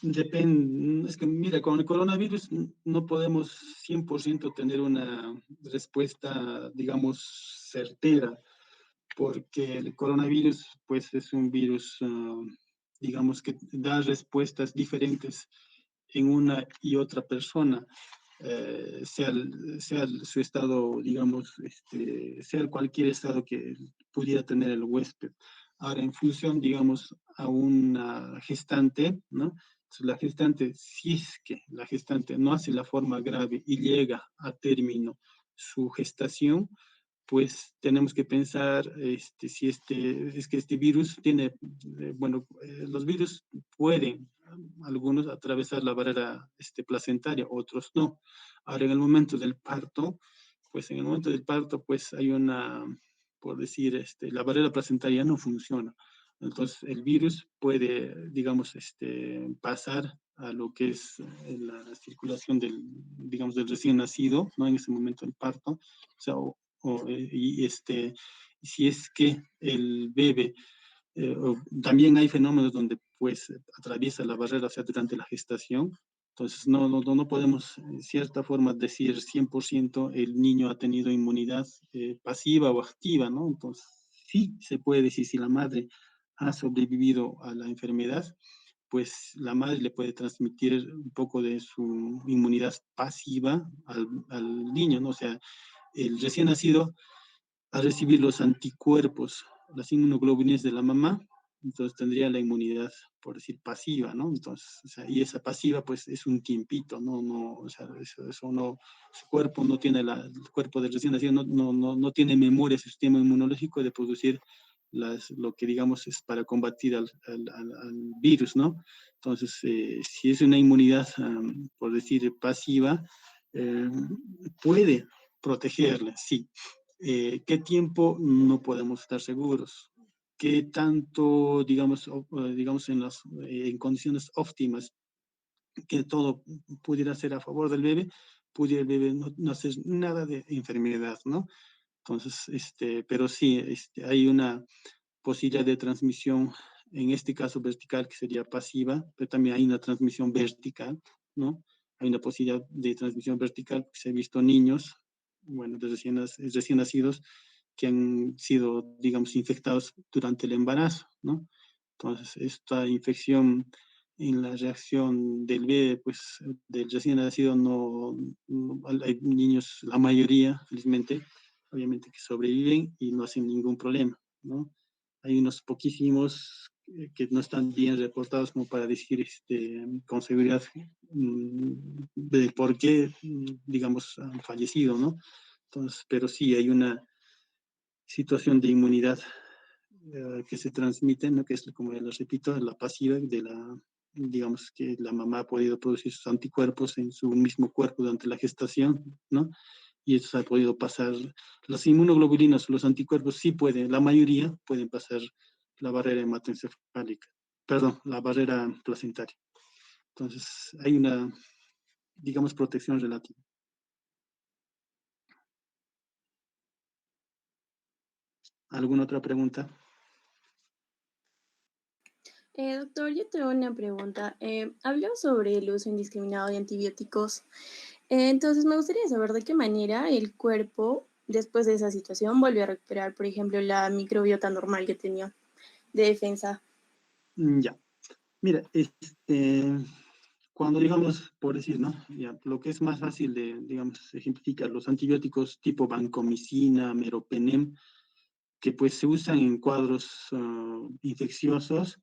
Depende, es que mira, con el coronavirus no podemos 100% tener una respuesta, digamos, certera, porque el coronavirus, pues, es un virus, digamos, que da respuestas diferentes en una y otra persona, sea su estado, digamos, sea cualquier estado que pudiera tener el huésped. Ahora, en función, digamos, a una gestante, ¿no? Entonces, la gestante, si es que la gestante no hace la forma grave y llega a término su gestación, pues tenemos que pensar si es que este virus tiene, bueno, los virus pueden, algunos atravesar la barrera placentaria, otros no. Ahora, en el momento del parto, pues en el momento del parto, pues hay una, por decir, la barrera placentaria no funciona. Entonces, el virus puede, digamos, pasar a lo que es la circulación del, digamos, del recién nacido, ¿no? En ese momento del parto, o sea, y si es que el bebé, también hay fenómenos donde pues atraviesa la barrera, o sea, durante la gestación, entonces no podemos en cierta forma decir 100% el niño ha tenido inmunidad pasiva o activa, ¿no? Entonces sí se puede decir si la madre ha sobrevivido a la enfermedad, pues la madre le puede transmitir un poco de su inmunidad pasiva al niño, ¿no? O sea, el recién nacido a recibir los anticuerpos, las inmunoglobulinas de la mamá, entonces tendría la inmunidad, por decir, pasiva, ¿no? Entonces, o sea, y esa pasiva, pues, es un tiempito, ¿no? O sea, eso no, su cuerpo no tiene, el cuerpo del recién nacido no tiene memoria, su sistema inmunológico de producir lo que digamos es para combatir al virus, ¿no? Entonces, si es una inmunidad, por decir, pasiva, eh, puede protegerle, sí. ¿Qué tiempo? No podemos estar seguros. ¿Qué tanto, digamos, digamos en condiciones óptimas, que todo pudiera ser a favor del bebé, pudiera el bebé no hacer nada de enfermedad, ¿no? Entonces, pero sí, hay una posibilidad de transmisión, en este caso vertical, que sería pasiva, pero también hay una transmisión vertical, ¿no? Hay una posibilidad de transmisión vertical, porque se han visto niños, bueno, de recién nacidos, que han sido, digamos, infectados durante el embarazo, ¿no? Entonces, esta infección en la reacción del bebé, pues, del recién nacido, hay niños, la mayoría, felizmente, obviamente, que sobreviven y no hacen ningún problema, ¿no? Hay unos poquísimos que no están bien reportados como para decir con seguridad de por qué, digamos, han fallecido, ¿no? Entonces, pero sí hay una situación de inmunidad que se transmite, ¿no? Que es, como les repito, la pasiva de digamos que la mamá ha podido producir sus anticuerpos en su mismo cuerpo durante la gestación, ¿no? Y eso ha podido pasar, los inmunoglobulinos, los anticuerpos sí pueden, la mayoría pueden pasar la barrera hematoencefálica, perdón, la barrera placentaria. Entonces, hay una, digamos, protección relativa. ¿Alguna otra pregunta? Doctor, yo tengo una pregunta. Habló sobre el uso indiscriminado de antibióticos. Entonces, me gustaría saber de qué manera el cuerpo después de esa situación volvió a recuperar, por ejemplo, la microbiota normal que tenía de defensa. Ya, mira, cuando digamos, por decir, ¿no? Ya, lo que es más fácil de, digamos, ejemplificar, los antibióticos tipo vancomicina, meropenem, que pues se usan en cuadros infecciosos,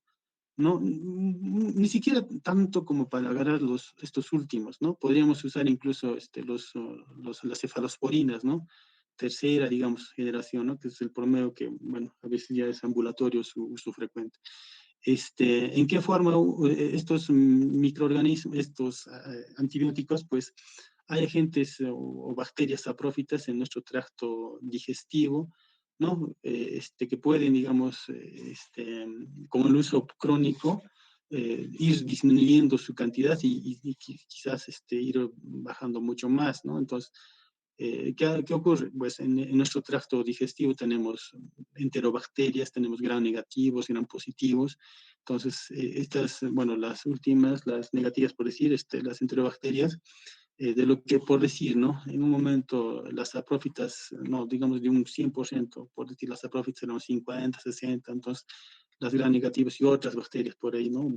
no, ni siquiera tanto como para agarrar estos últimos, ¿no? Podríamos usar incluso las cefalosporinas, ¿no? Tercera, digamos, generación, ¿no? Que es el promedio que, bueno, a veces ya es ambulatorio su uso frecuente. ¿En qué forma estos microorganismos, estos antibióticos, pues hay agentes o bacterias saprófitas en nuestro tracto digestivo, ¿no? Que pueden, digamos, con el uso crónico, ir disminuyendo su cantidad y quizás ir bajando mucho más, ¿no? Entonces, ¿qué ocurre? Pues en nuestro tracto digestivo tenemos enterobacterias, tenemos gram negativos, gram positivos. Entonces, estas, bueno, las últimas, las negativas, por decir, las enterobacterias, de lo que por decir, ¿no? En un momento las saprófitas, no, digamos de un 100%, por decir, las saprófitas eran 50, 60, entonces las gram negativas y otras bacterias por ahí, ¿no?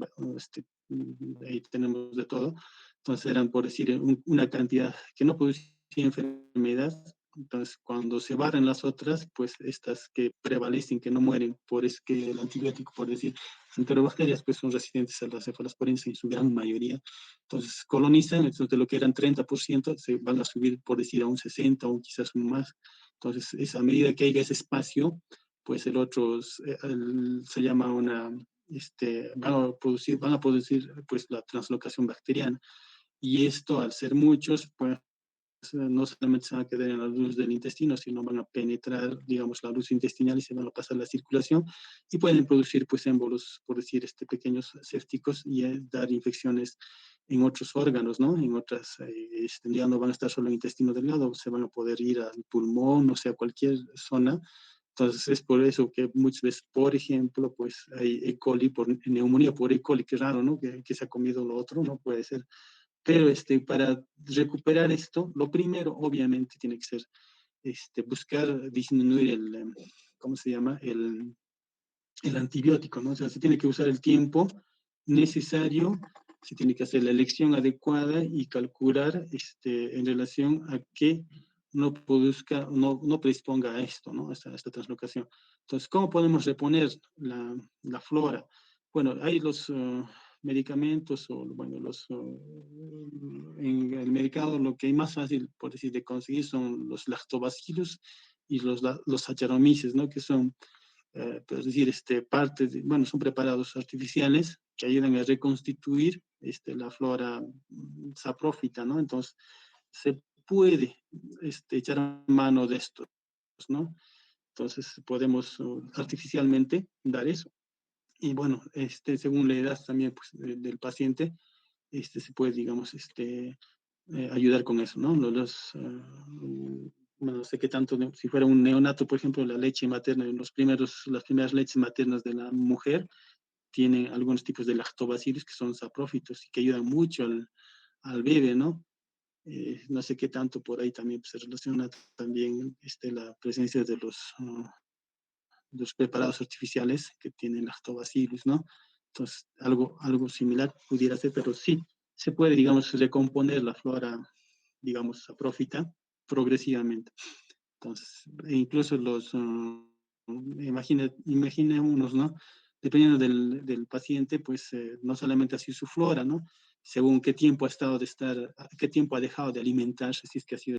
Ahí tenemos de todo. Entonces eran, por decir, una cantidad que no producía enfermedad. Entonces, cuando se barren las otras, pues estas que prevalecen, que no mueren, por es que el antibiótico, por decir, las enterobacterias, pues son resistentes a las cefalosporinas en su gran mayoría. Entonces, colonizan, entonces de lo que eran 30%, se van a subir, por decir, a un 60 o quizás un más. Entonces, a medida que haya ese espacio, pues el otro se llama van a producir pues la translocación bacteriana. Y esto, al ser muchos, pues no solamente se van a quedar en la luz del intestino, sino van a penetrar, digamos, la luz intestinal y se van a pasar a la circulación y pueden producir, pues, émbolos, por decir, pequeños sépticos y dar infecciones en otros órganos, ¿no? En otras, ya no van a estar solo en el intestino delgado, se van a poder ir al pulmón, o sea, a cualquier zona. Entonces, es por eso que muchas veces, por ejemplo, pues hay E. coli, por neumonía por E. coli, qué raro, ¿no? Que se ha comido lo otro, ¿no? Puede ser. Pero para recuperar esto, lo primero, obviamente, tiene que ser buscar disminuir ¿cómo se llama? El antibiótico, ¿no? O sea, se tiene que usar el tiempo necesario, se tiene que hacer la elección adecuada y calcular en relación a que no produzca, no predisponga a esto, ¿no? A esta translocación. Entonces, ¿cómo podemos reponer la flora? Bueno, hay los medicamentos o, bueno, en el mercado lo que hay más fácil, por decir, de conseguir son los lactobacillus y los Saccharomyces, ¿no? Que son es decir, bueno, son preparados artificiales que ayudan a reconstituir la flora saprófita, ¿no? Entonces, se puede echar mano de estos, ¿no? Entonces, podemos artificialmente dar eso. Y bueno, según la edad también pues, del paciente, se puede, digamos, ayudar con eso, ¿no? Bueno, no sé qué tanto, si fuera un neonato, por ejemplo, la leche materna, las primeras leches maternas de la mujer tienen algunos tipos de lactobacilos que son saprófitos y que ayudan mucho al bebé, ¿no? No sé qué tanto por ahí también pues, se relaciona también la presencia de los preparados artificiales que tienen lactobacillus, ¿no? Entonces, algo similar pudiera ser, pero sí, se puede, digamos, recomponer la flora, digamos, saprófita progresivamente. Entonces, incluso imaginémonos, ¿no? Dependiendo del paciente, pues no solamente así su flora, ¿no? Según qué tiempo qué tiempo ha dejado de alimentarse, si es que ha sido